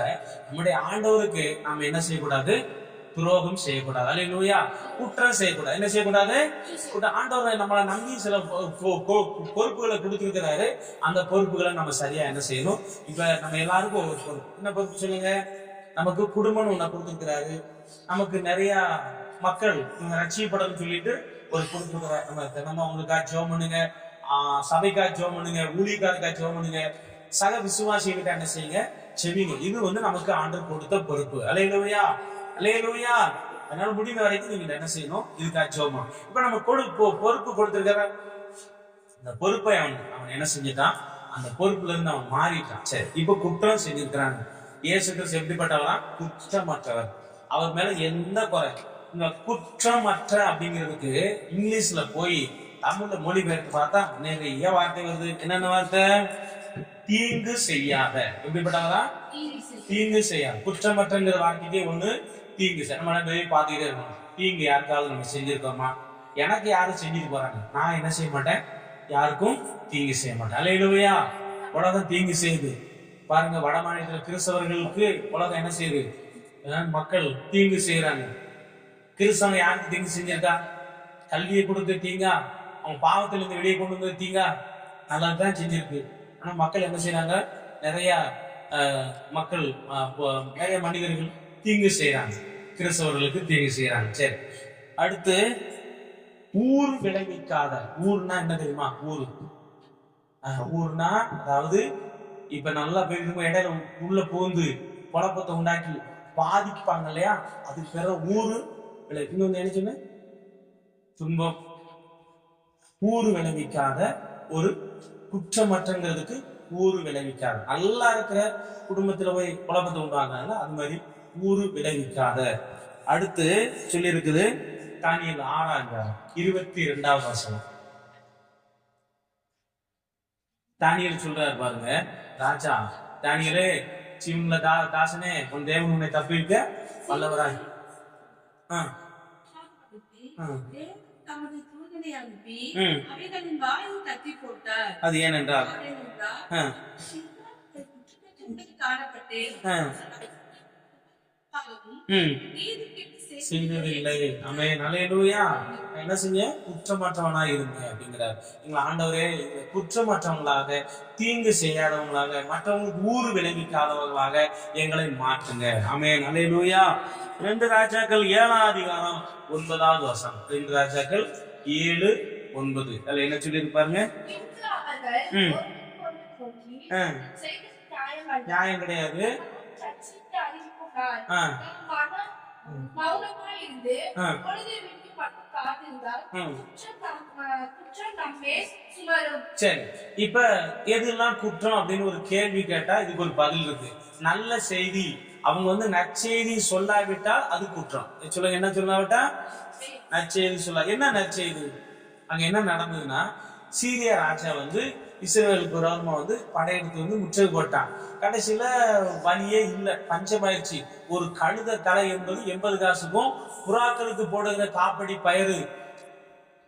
நம்முடைய ஆண்டவருக்கு நாம என்ன செய்யக்கூடாது? துரோகம் செய்யக்கூடாது. அல்லேலூயா. குற்றம் செய்யக்கூடாது. என்ன செய்யக்கூடாது? ஆண்டவர் நம்மளை நம்பி சில பொறுப்புகளை கொடுத்திருக்கிறாரு. அந்த பொறுப்புகளை நம்ம சரியா என்ன செய்யணும்? இப்ப நம்ம எல்லாருக்கும் ஒவ்வொரு பொறுப்பு. என்ன பொறுப்பு சொல்லுங்க? நமக்கு குடும்பம் ஒண்ணு கொடுத்திருக்கிறாரு. நமக்கு நிறைய மக்கள் ரட்சிக்கப்படும் சொல்லிட்டு ஒரு பொறுப்பு. நம்ம தினமும் அவங்களுக்கா ஜெபம் பண்ணுங்க, சபைக்கா ஜெபம் பண்ணுங்க, ஊழியக்காரக்கா ஜெபம் பண்ணுங்க, சக விசுவாசிகிட்ட என்ன செய்யுங்க? செவிங்க. இது வந்து நமக்கு ஆண்டவர் கொடுத்த பொறுப்பு. அல்லேலூயா. அல்லேலூயா. அதனால முடிந்த வரைக்கும் நீங்க என்ன செய்யணும்? இதுக்கா ஜெபம். இப்ப நம்ம பொறுப்பு கொடுத்திருக்கிற இந்த பொறுப்பை அவன் என்ன செஞ்சுட்டான்? அந்த பொறுப்புல இருந்து அவன் மாறிட்டான். சரி, இப்ப குற்றம் செஞ்சிருக்கிறாங்க. இயேசு கிறிஸ்து எப்படிப்பட்டவரா? குற்றமற்றவர். அவர் மேல எந்த குறை? இந்த குற்றமற்ற அப்படிங்கிறதுக்கு இங்கிலீஷ்ல போய் தமிழ்ல மொழிபெயர்த்து பார்த்தா நிறைய வார்த்தை வருது. என்னென்ன வார்த்தை? தீங்கு செய்யாத. எப்படிப்பட்டவரா? தீங்கு செய்யாது. குற்றமற்றங்கிற வார்த்தைக்கே ஒண்ணு தீங்கு செய்ய. நம்ம பார்த்துக்கிட்டே இருக்கணும். தீங்கு யாருக்காவது நம்ம செஞ்சிருக்கோமா? எனக்கு யாரும் செஞ்சுட்டு போறாங்க, நான் என்ன செய்ய மாட்டேன்? யாருக்கும் தீங்கு செய்ய மாட்டேன். அல்லேலூயா. உலகம் தீங்கு செய்யுது. பாருங்க, வட மாநில கிறிஸ்தவர்களுக்கு உலகம் என்ன செய்யுது? மக்கள் தீங்கு செய்யறாங்க. கிறிஸ்தவங்க யாருக்கு தீங்கு செஞ்சிருக்கா? கல்வியை கொடுத்து தீங்கா? அவங்க பாவத்துல இருந்து வெளியே கொண்டு வந்து தீங்கா? நல்லதுதான் செஞ்சிருக்கு. ஆனா மக்கள் என்ன செய்யறாங்க? நிறைய மக்கள், நிறைய மனிதர்கள் தீங்கு செய்யறாங்க. கிறிஸ்தவர்களுக்கு தீங்கு செய்யறாங்க. சரி, அடுத்து ஊர் விளைவிக்காத. ஊர்னா என்ன தெரியுமா? ஊர்னா அதாவது இப்ப நல்லா போயிருக்கும் இடையில உள்ள பூந்து குழப்பத்தை உண்டாக்கி பாதிப்பாங்க இல்லையா, அதுக்கு பேர ஊரு விளை. இன்னொன்னு என்ன சொன்ன? துன்பம். ஊறு விளைவிக்காத ஒரு குற்றமற்றங்கிறதுக்கு ஊறு விளைவிக்காத. நல்லா இருக்கிற குடும்பத்துல போய் குழப்பத்தை உண்டாங்க, அது மாதிரி ஊறு விளைவிக்காத. அடுத்து சொல்லி இருக்குது தானியேல் 6:22 வசனம். தானியேல் சொல்றாரு பாருங்க, ராஜா தானியேலே, சிவன்ல தாசனே, உன் தேவன் உன்னை தப்பிக்க வல்லவராய். அது ஏனென்றால் செய்ததில்லை. ஆமென், அல்லேலூயா. என்ன செஞ்ச? குற்றமற்றவனா இருங்க அப்படிங்கிறார். எங்களை ஆண்டவரே குற்றமற்றவங்களாக, தீங்கு செய்யாதவங்களாக, மற்றவங்களுக்கு ஊறு விளைவிக்காதவர்களாக எங்களை மாற்றுங்க. ஆமென், அல்லேலூயா. 2 ராஜாக்கள் 7:9 வசனம். 2 ராஜாக்கள் 7:9. அதுல என்ன சொல்லி இருப்பாருங்க? நியாயம் கிடையாது. சரி, இப்ப எதுலாம் குற்றம் அப்படின்னு ஒரு கேள்வி கேட்டா இதுக்கு ஒரு பதில் இருக்கு. நல்ல செய்தி, அவங்க நற்செய்தி சொல்லாவிட்டால் அது குற்றம். சொல்லுங்க, என்ன சொல்லாவிட்டா? நற்செய்தி சொல்ல. என்ன நற்செய்தி? அங்க என்ன நடந்ததுன்னா, சீரிய ராஜா இஸ்ரவேலுக்கு விரோதமா படையெடுத்து முற்றுகை போட்டான். கடைசியில வழியே இல்லை, பஞ்சமாயிடுச்சு. ஒரு கழுத தலை என்பது 80 காசுக்கும், புறாக்களுக்கு போடுகிற காப்படி பயிறு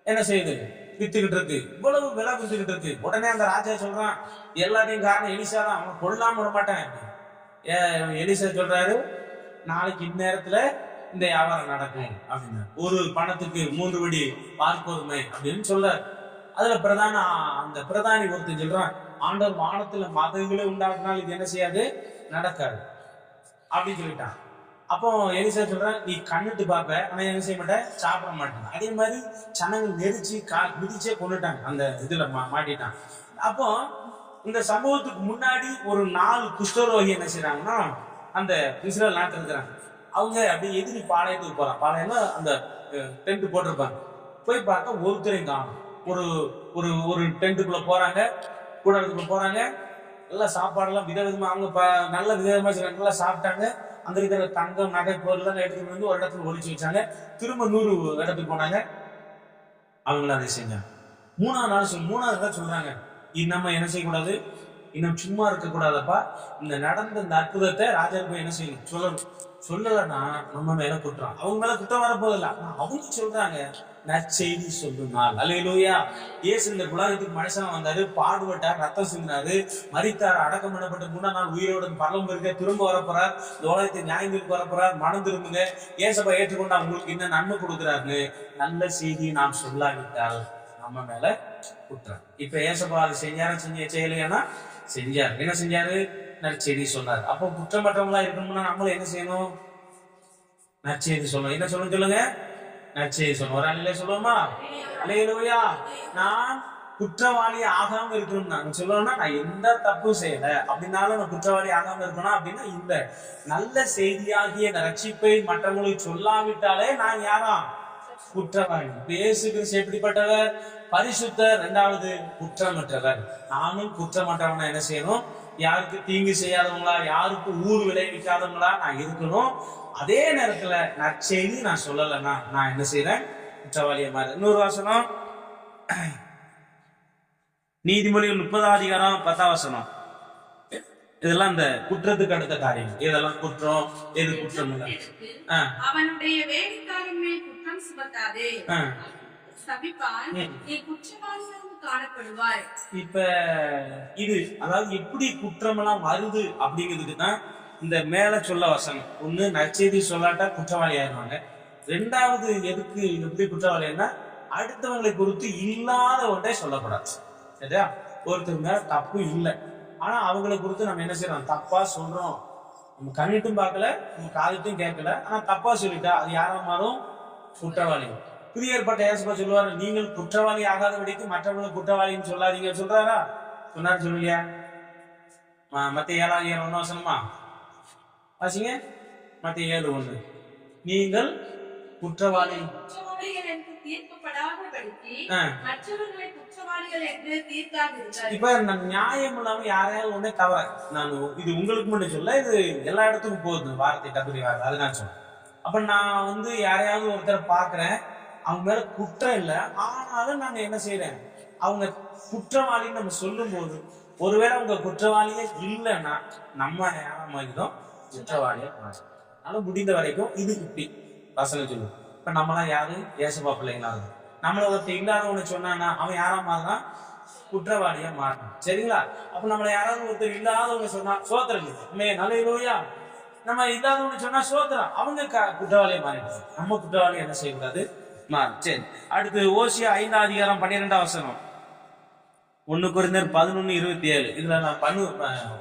என்ன செய்யுது? வித்துக்கிட்டு இருக்கு. இவ்வளவு விலை வித்துக்கிட்டு இருக்கு. உடனே அந்த ராஜா சொல்றான், எல்லாத்தையும் காரணம் எலிசா தான், அவன் கொல்லாம விட மாட்டேன். எலிசா சொல்றாரு, நாளைக்கு இந்நேரத்துல இந்த வியாபாரம் நடக்கும் அப்படின்னு. ஒரு பணத்துக்கு 3 படி பார்க்கோதுமை அப்படின்னு சொல்றாரு. அதுல அந்த பிரதானி ஒருத்தர் சொல்றான், ஆண்டவர் வானத்துல மதங்களே உண்டாக்குனாலும் இது என்ன செய்யாது, நடக்காது அப்படின்னு சொல்லிட்டான். அப்போ எலிசா சொல்றான், நீ கண்ணுட்டு பார்ப்ப, ஆனா என்ன செய்ய மாட்டேன், சாப்பிட மாட்டேன். அதே மாதிரி சனங்கள் நெரிச்சு மிதிச்சே கொண்டுட்டாங்க, அந்த இதுல மாட்டிட்டான். அப்போ இந்த சம்பவத்துக்கு முன்னாடி ஒரு 4 குஷ்டரோகி என்ன செய்யறாங்கன்னா அந்த இஸ்ரேல் நாட்டில் இருக்கிறாங்க. அவங்க அப்படியே எதிரி பாளையத்துக்கு போறாங்க. பாளையம்னா அந்த டென்ட் போட்டிருப்பாங்க. போய் பார்த்தா ஒருத்தரையும் காணும். ஒரு ஒரு ஒரு டென்ட்டுக்குள்ள போறாங்க, கூடாரத்துக்குள்ள போறாங்க. எல்லாம் சாப்பாடெல்லாம் விதவிதமா அவங்க நல்ல விதவிதமா நல்லா சாப்பிட்டாங்க. அங்க இருக்கிற தங்கம், நகை, பொருள் எடுத்துட்டு ஒரு இடத்துல ஒழிச்சு வச்சாங்க. திரும்ப 100 இடத்துக்கு போனாங்க. அவங்களும் அதை செஞ்சாங்க. 3வது நாள் சொல்றாங்க, நம்ம என்ன செய்யக்கூடாது, இன்னும் சும்மா இருக்க கூடாதப்பா, இந்த நடந்த இந்த அற்புதத்தை ராஜாவுக்கு என்ன செய்யணும் சொல்லலன்னா நம்ம மேல குற்றம். அவங்க மேல குற்றம் வரப்போதில்ல. அவங்க சொல்றாங்க, நற்செய்தி சொல்லும் நாள். அல்லேலூயா. இயேசு இந்த உலகத்துக்கு மனுஷனா வந்தாரு, பாடுபட்டார், ரத்தம் சிந்தினாரு, மரித்தார், அடக்கம் பண்ணப்பட்ட 3ஆம் நாள் உயிரோடு பரலோகம் இருக்க திரும்ப வரப்போறார். இந்த உலகத்தை நியாயத்திற்கு வரப்போறார். மனம் திரும்புங்க, ஏசப்பா ஏற்றுக்கொண்டா உங்களுக்கு என்ன நன்மை கொடுக்குறாரு. நல்ல செய்தியை நாம் சொல்லாவிட்டால் நம்ம மேல குற்றம். இப்ப ஏசப்பா அது செய்யலையானா செஞ்சார். என்ன செஞ்சாரு? நற்செய்தி சொன்னார். அப்போ குற்றமற்றவங்களா இருக்கணும்னா நம்மளும் என்ன செய்யணும்? நற்செய்தி சொல்லணும். என்ன சொல்லணும் சொல்லுங்க? நற்செய்தி சொல்லணும். ஒரு அலையில சொல்லுவோமா? அல்லேலூயா. நான் குற்றவாளி ஆகாம இருக்கணும். நான் சொல்லணும்னா, நான் எந்த தப்பும் செய்யல அப்படின்னாலும் நான் குற்றவாளி ஆகாம இருக்கணும் அப்படின்னா, இந்த நல்ல செய்தியாகிய ரட்சிப்பை மற்றவங்களுக்கு சொல்லாவிட்டாலே நான் யாரா? குற்றவாளி. இயேசு கிறிஸ்து எப்படிப்பட்டவர்? பரிசுத்தர். 2வது குற்றமற்றவர். நானும் குற்றமற்றவனா என்ன செய்யணும்? யாருக்கு தீங்கு செய்யாதவங்களா, யாருக்கு ஊறு விளைவிக்காதவங்களா நான் இருக்கணும். அதே நேரத்துல நற்செய்தி நான் சொல்லலைன்னா நான் என்ன செய்யறேன்? குற்றவாளியா மாறு. இன்னொரு வசனம், நீதிமொழிகள் 30:10 வசனம். இதெல்லாம் இந்த குற்றத்துக்கு அடுத்த காரியம். இதெல்லாம் குற்றம், எது குற்றம் இல்லை. அவனுடைய வேலைக்காரன் மேல் குற்றம் சுமத்தாதே, சபிப்பான், நீ குற்றவாளியாக காணப்படுவாய். இப்ப இது அதாவது எப்படி குற்றம் எல்லாம் வருது அப்படிங்கிறதுக்கு தான் இந்த மேல சொல்ல வசனம். ஒண்ணு, நற்செய்தி சொல்லாட்டா குற்றவாளி ஆயிடுவாங்க. 2வது எதுக்கு எப்படி குற்றவாளின்னா, அடுத்தவங்களை குறித்து இல்லாத ஒன்றை சொல்லக்கூடாது. சரியா? ஒருத்தர் மேல தப்பு இல்லை, ஆனா அவங்களை குறித்து நம்ம என்ன செய்யறோம்? தப்பா சொல்றோம். நம்ம கண்ணிட்டும் பார்க்கல, நம்ம காதுட்டும் கேட்கல, ஆனா தப்பா சொல்லிட்டா அது யாரா மாறும்? குற்றவாளி. புதிய ஏற்பாட்டை இயேசுப்பா சொல்லுவாரு, நீங்கள் குற்றவாளி ஆகாதபடிக்கு மற்றவங்களுக்கு குற்றவாளின்னு சொல்லாதீங்க சொல்றாரா? சொன்னாரு சொல்லுங்க. மத்திய 7:1 வசனமா வாசிங்க. மத்திய 7:1. நீங்கள் குற்றவாளி குற்றவாளிகள் என்று தீர்க்கப்படாதபடிக்கு மற்றவர்களை குற்றவாளிகள் என்று தீர்க்காதீர்கள். இப்ப நியாயம் இல்லாம யாரையாவது ஒண்ணே தவற, நான் இது உங்களுக்கு மட்டும் சொல்ல, இது எல்லா இடத்துக்கும் போகுது வார்த்தை, கத்துடைய வார்த்தை. அது நான் சொல்றேன். அப்ப நான் யாரையாவது ஒருத்தரை பாக்குறேன், அவங்க மேல குற்றம் இல்லை, ஆனாலும் நான் என்ன செய்யறேன், அவங்க குற்றவாளின்னு நம்ம சொல்லும் போது ஒருவேளை அவங்க குற்றவாளியே இல்லைன்னா நம்ம யாரும் மாதிரிதான் குற்றவாளியா மாறும். அதனால முடிந்த வரைக்கும் இது இப்படி வசனம் சொல்லுவோம். இப்ப நம்மளாம் யாரு ஏசப்பா பிள்ளைங்களா இருக்கும். நம்மள ஒருத்தர் இல்லாதவனு சொன்னான்னா அவன் யாரா மாறுறான், குற்றவாளியா மாறணும். சரிங்களா? அப்ப நம்மள யாராவது ஒருத்தர் இல்லாதவங்க சொன்னா சோத்திரம் நல்ல நம்ம இல்லாதவனு சொன்னா சோத்திரம், அவங்க குற்றவாளியா மாறிடுச்சு. நம்ம குற்றவாளி என்ன செய்யக்கூடாது, மாறும். சரி, அடுத்து ஓசியா 5:12 வசனம். 1 கொரிந்தியர் 11:27. இதுல நான்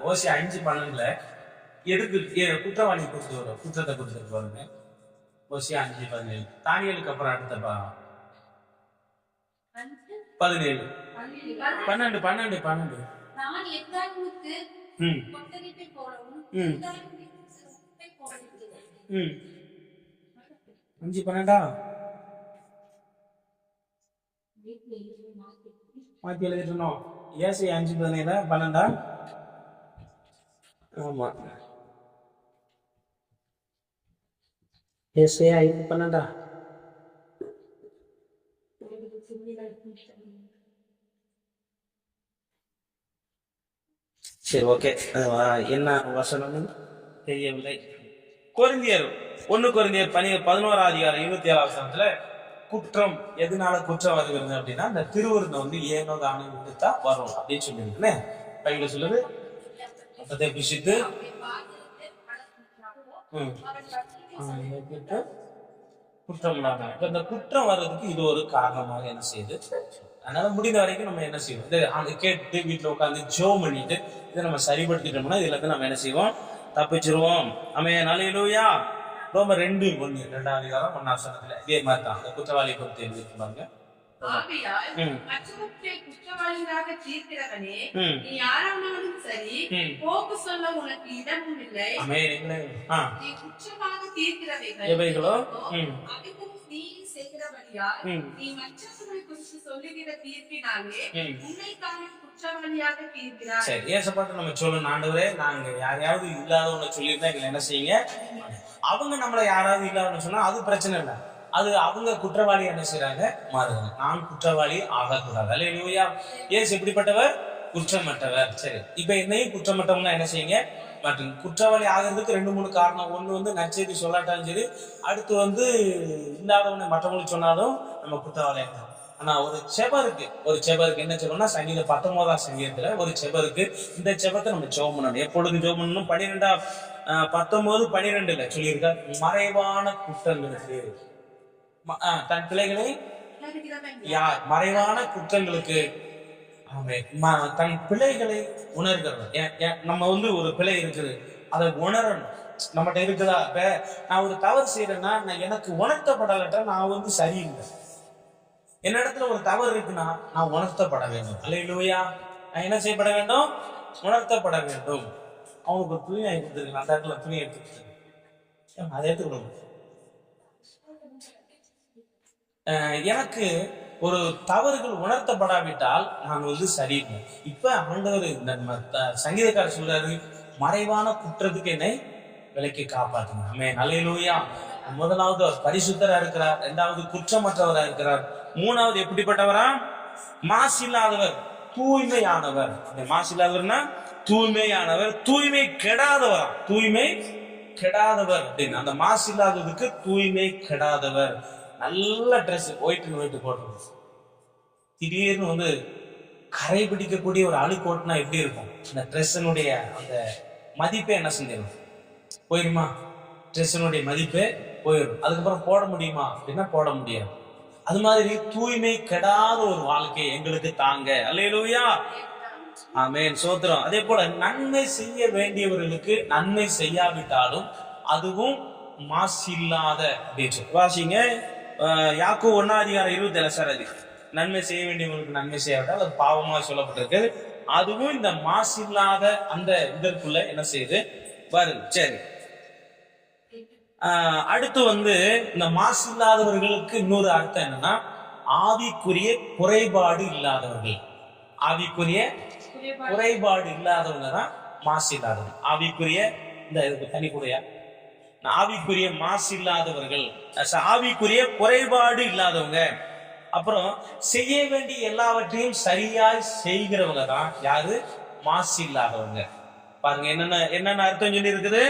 ஓசியா 5:12 எதுக்கு குற்றவாளி கொடுத்து வரும், குற்றத்தை கொடுத்துட்டு பாருங்க. ஓசியா 5:17. தானியலுக்கு அப்புறம் அடுத்த 17 12. நான் எக்காலமுக்கு கொட்டரிப்பை போலவும் 5:12 மாத்தி எழுதிட்டோம். ஏசி 5:17 12. ஆமா, ஏசி 5:12. சரி, ஓகே. என்ன வசனம் தெரியவில்லை. கொரிந்தியர் 1 கொரிந்தியர் 11:27 குற்றம் எதனால குற்றம் வருகிறது அப்படின்னா, இந்த திருவிருந்தம் ஏனோ தானே விட்டுத்தா வரும் அப்படின்னு சொல்லியிருக்குன்னு பையில சொல்லுது. அதை புசித்து குற்றம் இல்லாம இந்த குற்றம் வர்றதுக்கு இது ஒரு காரணமாக என்ன செய்யுது. அதனால முடிந்த வரைக்கும் நம்ம என்ன செய்வோம், இதை கேட்டு வீட்டுல உட்காந்து ஜெபம் பண்ணிட்டு இதை நம்ம சரிபடுத்திட்டோம்னா இதுல இருந்து நம்ம என்ன செய்வோம், தப்பிச்சிருவோம். அல்லேலூயா. ரோமர் 2:1 2:1 இதே மாதிரி தான் அந்த குற்றவாளி பொறுத்து எழுதிருப்பாங்க. குற்றவாளிகளாக தீர்க்கிறவனே, நீ யாரானாலும் சரி, போக்கு சொல்ல உனக்கு இடமும் இல்லை. நீ குற்றமாக தீர்க்கிறவைகளோ நீ செய்கிறபடியால் நீ மற்றவர்களை குறித்து சொல்லுகிற தீர்ப்பினாலே உன்னைத்தானே குற்றவாளியாக தீர்க்கிறாய். சரி, ஏசப்பாட்டு நம்ம சொல்லணும், ஆண்டவரே நாங்க யாரையாவது இல்லாதவங்க சொல்லியிருந்தா எங்களை என்ன செய்யுங்க. அவங்க நம்மள யாராவது இல்லாதவங்க சொன்னா அது பிரச்சனை இல்லை, அது அவங்க குற்றவாளி என்ன செய்யறாங்க, மாறுறாங்க. நான் குற்றவாளி ஆகக்கூடாது. அல்லேலூயா. ஏசு எப்படிப்பட்டவர், குற்றமற்றவர். சரி, இப்ப என்னையும் குற்றமற்றவங்க என்ன செய்யுங்க, மற்றும் குற்றவாளி ஆகிறதுக்கு 2-3 காரணம். ஒண்ணு நற்செய்தி சொல்லாட்டாலும் சரி, அடுத்து இல்லாதவனை மற்றவங்களுக்கு சொன்னாலும் நம்ம குற்றவாளி ஆகணும். ஆனா ஒரு செபருக்கு என்ன செபம்னா, சங்கீத 19ஆம் சங்கீதத்துல ஒரு செபருக்கு இந்த செபத்தை நம்ம ஜெபம் பண்ணணும். எப்பொழுது ஜெபம் பண்ணணும், 19:12 சொல்லியிருக்க, மறைவான குற்றங்களுக்கு தன் பிள்ளைகளை மறைவான குற்றங்களுக்கு தன் பிள்ளைகளை உணர்கிறது. நம்ம ஒரு பிழை இருக்குது, அதை உணரணும். நம்மகிட்ட இருக்குதா, இப்ப நான் ஒரு தவறு செய்யறேன்னா எனக்கு உணர்த்தப்படலட்ட நான் சரியில்லை. என்னிடத்துல ஒரு தவறு இருக்குன்னா நான் உணர்த்தப்பட வேண்டும். அல்லேலூயா. நான் என்ன செய்யப்பட வேண்டும், உணர்த்தப்பட வேண்டும். அவனுக்கு ஒரு துணி வாங்கி கொடுத்துருக்கேன், அந்த இடத்துல துணி எடுத்து அதை எடுத்துக்கணும். எனக்கு ஒரு தவறுகள் உணர்த்தப்படாவிட்டால் நான் சரியில்லை. இப்ப ஆண்டவர் இந்த சங்கீதக்காரர் சொல்றாரு, மறைவான குற்றத்துக்கு என்னை விலைக்கு காப்பாற்றுங்க. ஆமென். அல்லேலூயா. முதலாவது அவர் பரிசுத்தரா இருக்கிறார், 2வது குற்றமற்றவரா இருக்கிறார், 3வது எப்படிப்பட்டவரா, மாசில்லாதவர், தூய்மையானவர். மாசில்லாதவர்னா தூய்மையானவர், தூய்மை கெடாதவர். அப்படின்னு அந்த மாசு இல்லாததுக்கு தூய்மை கெடாதவர். நல்ல ட்ரெஸ் ஒயிட் போடுறது, திடீர்னு கரை பிடிக்கக்கூடிய ஒரு அழுக்கு ஓட்டுனா எப்படி இருக்கும், அந்த ட்ரெஸ்ஸனுடைய அந்த மதிப்பே என்ன செஞ்சிடும், போயிருமா? ட்ரெஸ்ஸனுடைய மதிப்பே போயிடும். அதுக்கப்புறம் போட முடியுமா அப்படின்னா போட முடியாது. அது மாதிரி தூய்மை கெடாத ஒரு வாழ்க்கை எங்களுக்கு தாங்க. அல்லேலூயா. ஆமென். சோத்திரம். அதே போல நன்மை செய்ய வேண்டியவர்களுக்கு நன்மை செய்யாவிட்டாலும் அதுவும் மாசில்லாத அப்படின்னு வாசிங்க. யாக்கோபு 1:27 சார், அது நன்மை செய்ய வேண்டியவங்களுக்கு நன்மை செய்யாவிட்டால் அது பாவமாக சொல்லப்பட்டிருக்கு. அதுவும் இந்த மாசு இல்லாத அந்த இதற்குள்ள என்ன செய்யுது வருது. சரி, அடுத்து இந்த மாசு இல்லாதவர்களுக்கு இன்னொரு அர்த்தம் என்னன்னா, ஆவிக்குரிய குறைபாடு இல்லாதவர்கள். ஆவிக்குரிய குறைபாடு இல்லாதவங்க தான் மாசு இல்லாதவங்க. ஆவிக்குரிய இந்த தனிக்குறையா ஆவிக்குரிய மாசு இல்லாதவர்கள், ஆவிக்குரிய குறைபாடு இல்லாதவங்க. அப்புறம் செய்ய வேண்டிய எல்லாவற்றையும் சரியாய் செய்கிறவங்க தான் யாரு? மாசு இல்லாதவங்க. பாருங்க என்னென்ன அர்த்தம் சொல்லி இருக்குது.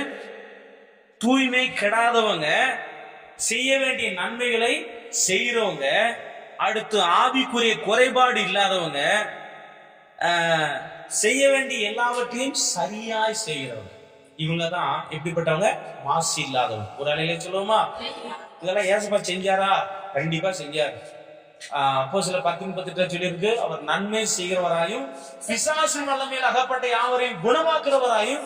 தூய்மை கெடாதவங்க, செய்ய வேண்டிய நன்மைகளை செய்யறவங்க, அடுத்து ஆவிக்குரிய குறைபாடு இல்லாதவங்க, செய்ய வேண்டிய எல்லாவற்றையும் சரியாய் செய்கிறவங்க. இவங்க தான் எப்படிப்பட்டவங்க? மாசு இல்லாதவங்க. ஒரு அலையில சொல்லுவோமா, இதெல்லாம் ஏசப்பா செஞ்சாரா? கண்டிப்பா செஞ்சாரு. அப்போஸ்தலர் 10:38 சொல்லியிருக்கு, அவர் நன்மை செய்கிறவராயும் பிசாசு வல்லமையில் அகப்பட்ட யாவரையும் குணமாக்குறவராயும்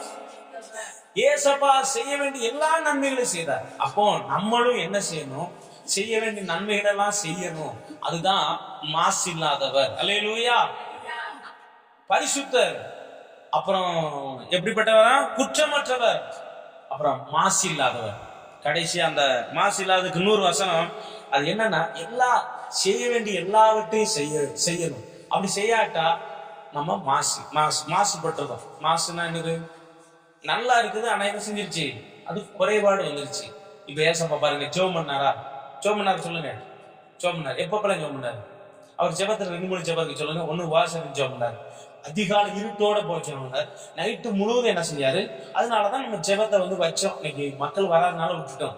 ஏசப்பா செய்ய வேண்டிய எல்லா நன்மைகளையும் செய்தார். அப்போ நம்மளும் என்ன செய்யணும்? செய்ய வேண்டிய நன்மைகள் எல்லாம் செய்யணும். அதுதான் மாசு இல்லாதவர். அல்லேலூயா. பரிசுத்தர். அப்புறம் எப்படிப்பட்டவரா? குற்றமற்றவர். அப்புறம் மாசு இல்லாதவர். கடைசி அந்த மாசு இல்லாததுக்கு இன்னொரு வசனம், அது என்னன்னா, செய்ய வேண்டிய எல்லாவற்றையும் செய்யணும். அப்படி செய்யாட்டா நம்ம மாசுபட்டுறோம். மாசுனா என்னது? நல்லா இருக்குது, ஆனா என்ன செஞ்சிருச்சு? அது குறைபாடு வந்துருச்சு. இப்ப ஏசப்பா பாருங்க, ஜெபம் பண்ணாரா? சொல்லுங்க. ஜெபம் பண்ணார். எப்பப்பெல்லாம் ஜெபம் பண்ணாரு? அவர் ஜெபத்துல 2-3 ஜெபம் சொல்லுங்க. ஒண்ணு வாசகம் ஜெபம் பண்ணாரு, அதிகாலை இருட்டோட போச்சு. நைட்டு முழுவதும் என்ன செஞ்சாரு? அதனாலதான் நம்ம ஜெபத்தை வச்சோம். இன்னைக்கு மக்கள் வராதனால விட்டுட்டோம்.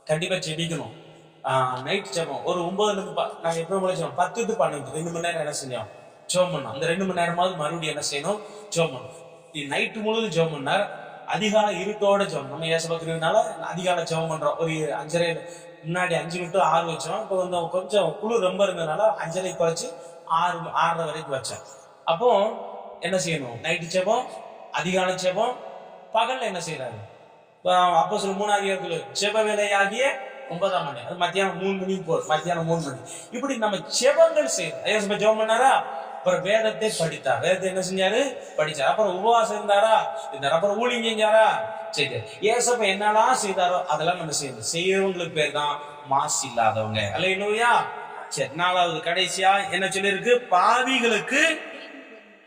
கண்டிப்பா ஜெபிக்கணும். நைட் ஜெபம் ஒரு 9 நாங்க எப்ப முடிச்சோம்? 10 to 12 2 மணி நேரம் என்ன செஞ்சோம்? ஜெபம் பண்ணோம். அந்த 2 மணி நேரமாவது மறுபடியும் என்ன செய்யணும்? ஜெபம் பண்ணணும். நைட்டு முழுவதும் ஜெபம் பண்ணார், அதிகாலை இருட்டோட ஜெபம். நம்ம ஏசப்பக்கிறதுனால அதிகாலை ஜெபம் பண்றோம். ஒரு 5:30 முன்னாடி 5 to 6 வச்சோம். இப்போ கொஞ்சம் குளிர் ரொம்ப இருந்ததுனால 5:30 குறைச்சு 6:30 வரைக்கும் வச்சேன். அப்போ என்ன செய்யணும்? நைட்டு ஜெபம், அதிகாலை ஜெபம். பகல்ல என்ன செய்யறாரு? அப்போஸ்தலர் 3 ஜெப வேலையாகிய 9ஆம் மணி, அது மத்தியானம் 3 மணிக்கு போகுது. மத்தியானம் 3 மணி. இப்படி நம்ம ஜெபங்கள் செய்யறோம். ஜெபம் பண்ணாரா? அப்புறம் வேதத்தை படித்தார். வேதத்தை என்ன செஞ்சாரு? படிச்சார். அப்புறம் உபவாசம் இருந்தாரா? அப்புறம் ஊழியம் செஞ்சாரா? சரி, ஏசப்பா என்னெல்லாம் செய்தாரோ அதெல்லாம் நம்ம செய்யணும். செய்யறவங்களுக்கு பேர் தான் மாசு இல்லாதவங்க. அல்லேலூயா. சரி, 4வது கடைசியா என்ன சொல்லியிருக்கு? பாவிகளுக்கு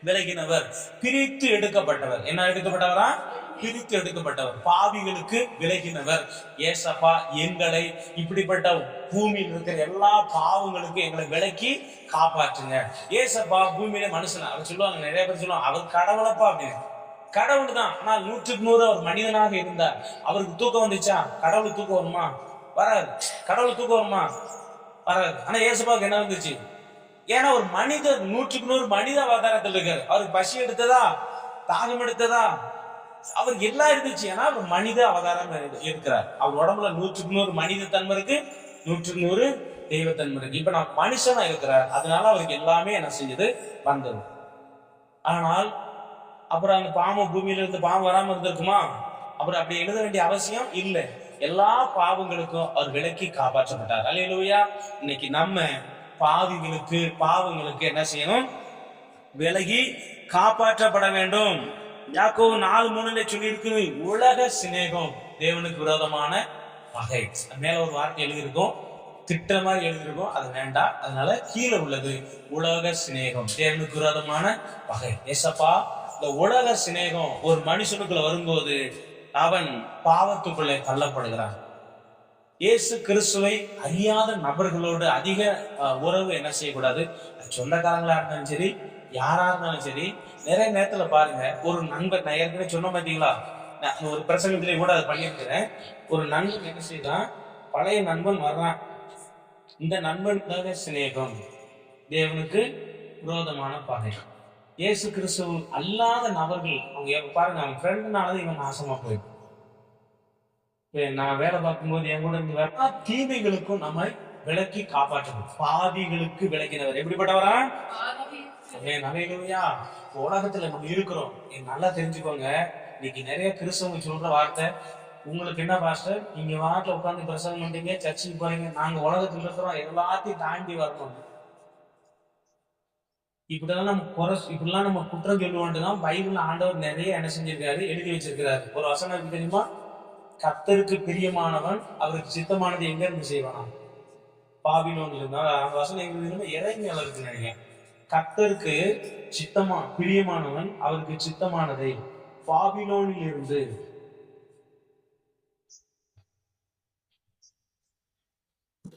விலகினவர், பிரித்து எடுக்கப்பட்டவர். என்ன எடுக்கப்பட்டவரா? பிரித்து எடுக்கப்பட்டவர். பாவிகளுக்கு விலகினவர் ஏசப்பா. எங்களை இப்படிப்பட்ட பூமியில் இருக்கிற எல்லா பாவங்களுக்கும் எங்களை விலக்கி காப்பாற்றுங்க. ஏசப்பா பூமியில மனுஷனா. அவர் சொல்லுவாங்க, நிறைய பேர் சொல்லுவாங்க, அவர் கடவுளப்பா அப்படின்னு. கடவுள் தான், ஆனால் 100க்கு 100 அவர் மனிதனாக இருந்தார். அவருக்கு தூக்கம் வந்துச்சா? கடவுளுக்கு தூக்கம் வருமா? வராது. கடவுளுக்கு தூக்கம் வருமா? வராது. ஆனா ஏசப்பாவுக்கு என்ன வந்துச்சு? ஏன்னா ஒரு மனிதர் 100க்கு 100 மனித அவதாரத்தில் இருக்காரு. அவருக்கு பசி எடுத்ததா? தாகம் எடுத்ததா? அவருக்கு எல்லாம் இருந்துச்சு. ஏன்னா அவர் மனித அவதாரம் இருக்கிறார். அவர் உடம்புல 100க்கு 100 மனித தன்மை இருக்கு, 100க்கு 100 தெய்வத்தன்மை இருக்கு. இப்ப நான் மனுஷனா இருக்கிறார், அதனால அவருக்கு எல்லாமே என்ன செஞ்சது? வந்தது. ஆனால் அப்புறம் அந்த பாவம் பூமியில இருந்து பாவம் வராம இருந்திருக்குமா? அப்புறம் அப்படி எழுத வேண்டிய அவசியம் இல்லை. எல்லா பாவங்களுக்கும் அவர் விலக்கி காப்பாற்றப்பட்டார். அல்லேலூயா. இன்னைக்கு நம்ம பாவங்களுக்கு என்ன செய்யணும்? விலகி காப்பாற்றப்பட வேண்டும். யாக்கோபு 4:3 சொல்லி இருக்கு, உலக சிநேகம் தேவனுக்கு விரோதமான பகை. மேல ஒரு வார்த்தை எழுதியிருக்கோம், திட்ட மாதிரி எழுதியிருக்கோம், அது வேண்டாம். அதனால கீழே உள்ளது உலக சிநேகம் தேவனுக்கு விரோதமான பகை. ஏசப்பா, இந்த உலக சிநேகம் ஒரு மனுஷனுக்குள்ள வரும்போது அவன் பாவத்துக்குள்ளே தள்ளப்படுகிறான். இயேசு கிறிஸ்துவை அறியாத நபர்களோடு அதிக உறவு என்ன செய்யக்கூடாது. சொந்தக்காரங்களா இருந்தாலும் சரி, யாரா இருந்தாலும் சரி. நிறைய நேரத்துல பாருங்க, ஒரு நண்பர், நான் ஏற்கனவே சொன்ன பாத்தீங்களா, நான் ஒரு பிரசங்கத்திலே கூட அதை பண்ணியிருக்கிறேன். ஒரு நண்பன் என்ன செய்யறான்? பழைய நண்பன் வர்றான். இந்த நண்பனுக்காக சிநேகம் தேவனுக்கு விரோதமான பகை. இயேசு கிறிஸ்துவ அல்லாத நபர்கள் அவங்க பாருங்க, அவங்க ஃப்ரெண்டுனாலதான் இவன் நாசமா போயிடும். நான் வேலை பார்க்கும்போது என் கூட இருந்து தீமைகளுக்கும் நம்மை விலக்கி காப்பாற்றணும். பாவிகளுக்கு விலக்கினவர் எப்படிப்பட்டவரா? நகையா உலகத்துல நம்ம இருக்கிறோம். நல்லா தெரிஞ்சுக்கோங்க. இன்னைக்கு நிறைய கிறிஸ்தவங்க சொல்ற வார்த்தை, உங்களுக்கு என்ன பாஸ்டர், நீங்க வாட்டில் உட்காந்து பிரசங்கம் பண்றீங்க, சர்ச்சுக்கு போறீங்க, நாங்க உலகத்துல இருக்கிறோம், எல்லாத்தையும் தாண்டி வரணும். இப்படிலாம் நம்ம குற்றம் சொல்லுவோன்ட்டு தான் பைபிள் ஆண்டவர் நிறைய என்ன செஞ்சிருக்காரு, எழுதி வச்சிருக்கிறாரு. ஒரு வசனம் இருக்கு தெரியுமா? கர்த்தருக்கு பிரியமானவன் அவருக்கு சித்தமானது எங்க இருந்து செய்வானா? பாபிலோன்ல இருந்தா. அந்த வசனம் எங்க தெரியுமா? எரேமியால இருக்கு நினைக்கிறேன். கர்த்தருக்கு பிரியமானவன் அவருக்கு சித்தமானதை பாபிலோனில் இருந்து.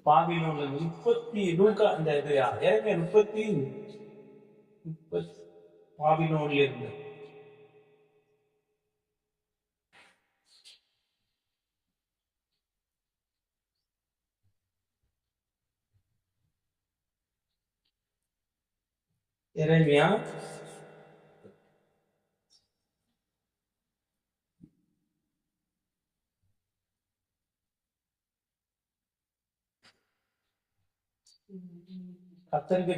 பாபிலோன்ல இருந்து 30 பாபிலோன்ல இருந்து. எரேமியா கர்த்தருக்கு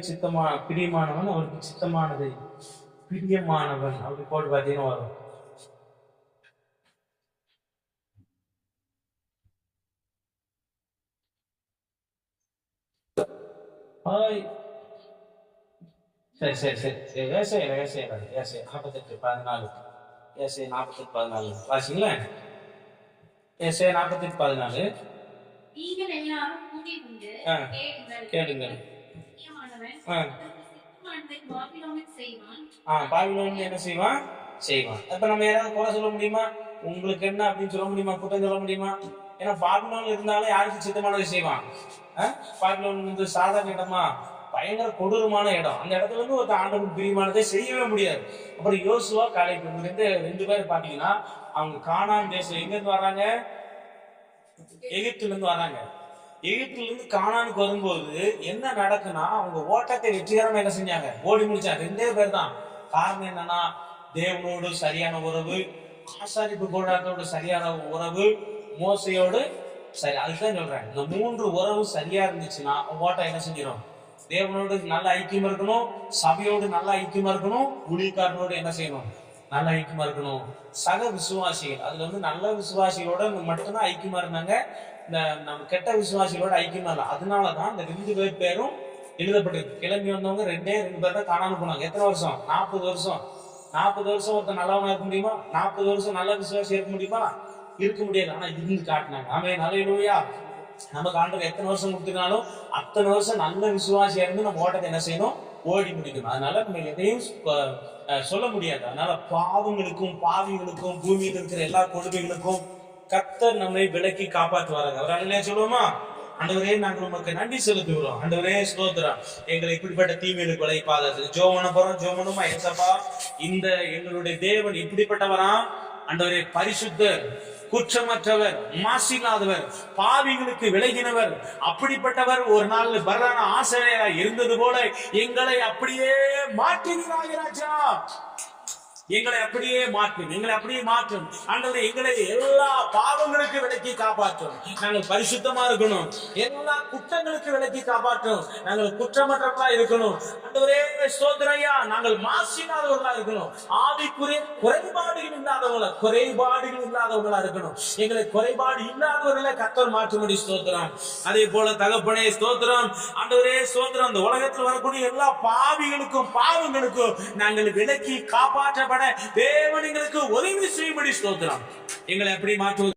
பிரியமானவன் அவருக்கு சித்தமானதை, பிரியமானவன் அப்படி போட்டு பார்த்தீங்கன்னா வரும். சரி சரி சரி சரி ஏசாயா 48:14. ஏசாயா 48:14 வாசிங்களா? ஏசாயா 48:14. நீங்கள் எல்லாரும் கூடி கொண்டு கேளுங்கள். பாபிலோன் என்ன செய்வான்? அப்ப நம்ம யாராவது குறை சொல்ல முடியுமா? உங்களுக்கு என்ன அப்படின்னு சொல்ல முடியுமா? குற்றம் சொல்ல முடியுமா? ஏன்னா பாபிலோன் இருந்தாலும் யாருக்கு சித்தமானதை செய்வான்? பாபிலோன் வந்து சாதாரண இடமா? பயங்கர கொடூரமான இடம். அந்த இடத்துல இருந்து ஒரு ஆண்டவனுக்கு பிரியமானதை செய்யவே முடியாது. அப்புறம் யோசுவா காலேப் இருந்து 2 பேர் பாத்தீங்கன்னா அவங்க கானான் தேசம் எங்க இருந்து வர்றாங்க? எகிப்துல இருந்து வராங்க. எகிப்துல இருந்து கானானுக்கு வரும்போது என்ன நடக்குன்னா, அவங்க ஓட்டத்தை வெற்றிகரமா என்ன செஞ்சாங்க? ஓடி முடிச்சாங்க. 2 பேர் தான். காரணம் என்னன்னா, தேவனோடு சரியான உறவு, ஆசாரிப்பு கோடாட்டோட சரியான உறவு, மோசையோடு சரி. அதுதான் சொல்றேன், இந்த 3 உறவு சரியா இருந்துச்சுன்னா ஓட்டம் என்ன செஞ்சிடும்? தேவனோடு நல்ல ஐக்கியமா இருக்கணும், சபையோடு நல்ல ஐக்கியமா இருக்கணும், ஊழியக்காரனோடு என்ன செய்யணும்? நல்ல ஐக்கியமா இருக்கணும். சக விசுவாசிகள், அதுல வந்து நல்ல விசுவாசிகளோட மட்டும்தான் ஐக்கியமா இருந்தாங்க. இந்த நம்ம கெட்ட விசுவாசிகளோட ஐக்கியமா இல்லை. அதனாலதான் இந்த 2 பேரும் எழுதப்பட்டிருக்கு. கிளம்பி வந்தவங்க 2 பேர் தான் காணாம போனாங்க. எத்தனை வருஷம்? 40 வருஷம். 40 வருஷம் ஒருத்தர் நல்லவனா இருக்க முடியுமா? 40 வருஷம் நல்ல விசுவாசி இருக்க முடியுமா? இருக்க முடியாது. ஆனா இருந்து காட்டினாங்க. ஆமென், அல்லேலூயா. நமக்கு ஆண்டவர் எத்தனை வருஷம் கொடுத்துருந்தாலும் அத்தனை வருஷம் நல்ல விசுவாசியா இருந்து நம்ம ஓட்டத்தை என்ன செய்யணும்? ஓடி முடிக்கணும். அதனால நம்ம எதையும் சொல்ல முடியாது. அதனால பாவங்களுக்கும் பாவிகளுக்கும் பூமியில் இருக்கிற எல்லா கொடுமைகளுக்கும் கர்த்தர் நம்மை விலக்கி காப்பாற்றுவார்கள். அவர் அல்லேலூயா சொல்லுவோமா? ஆண்டவரே, நாங்கள் உமக்கு நன்றி செலுத்துகிறோம். ஆண்டவரே ஸ்தோத்திரம். எங்களை இப்படிப்பட்ட தீமைகளுக்கு விளைப்பாதது ஜோமன போறோம். ஜோமனுமா ஏசப்பா, இந்த எங்களுடைய தேவன் இப்படிப்பட்டவரா? ஆண்டவரே பரிசுத்தர், குற்றமற்றவர், மாசில்லாதவர், பாவிகளுக்கு விலகினவர். அப்படிப்பட்டவர் ஒரு நாள் பிரதான ஆசிரியராக இருந்தது போல எங்களை அப்படியே மாற்றினார் ராஜா. எங்களை அப்படியே மாற்றும் ஆண்டவரே. எங்களை எல்லா பாவங்களுக்கு விலக்கி காப்பாற்றும். நாங்கள் பரிசுத்தமா இருக்கணும். எல்லா குற்றங்களுக்கு விலக்கி காப்பாற்றும். நாங்கள் குற்றமற்றவர்களா இருக்கணும். ஆண்டவரே ஸ்தோத்திரையா, நாங்கள் மாசில்லாதவர்களா இருக்கணும். ஆவிக்குரிய குறைபாடுகள் இல்லாதவங்களா இருக்கணும். எங்களை குறைபாடு இல்லாதவர்களை கர்த்தர் மாற்றும்படி ஸ்தோத்திரம். அதே போல தகப்பனே ஸ்தோத்திரம். ஆண்டவரே ஸ்தோத்திரம். அந்த உலகத்தில் வரக்கூடிய எல்லா பாவிகளுக்கும் பாவங்களுக்கும் நாங்கள் விலக்கி காப்பாற்ற தேவன் எங்களுக்கு உதவி செய்யும்படி ஸ்தோத்திரம். எங்களை எப்படி மாற்றுவது?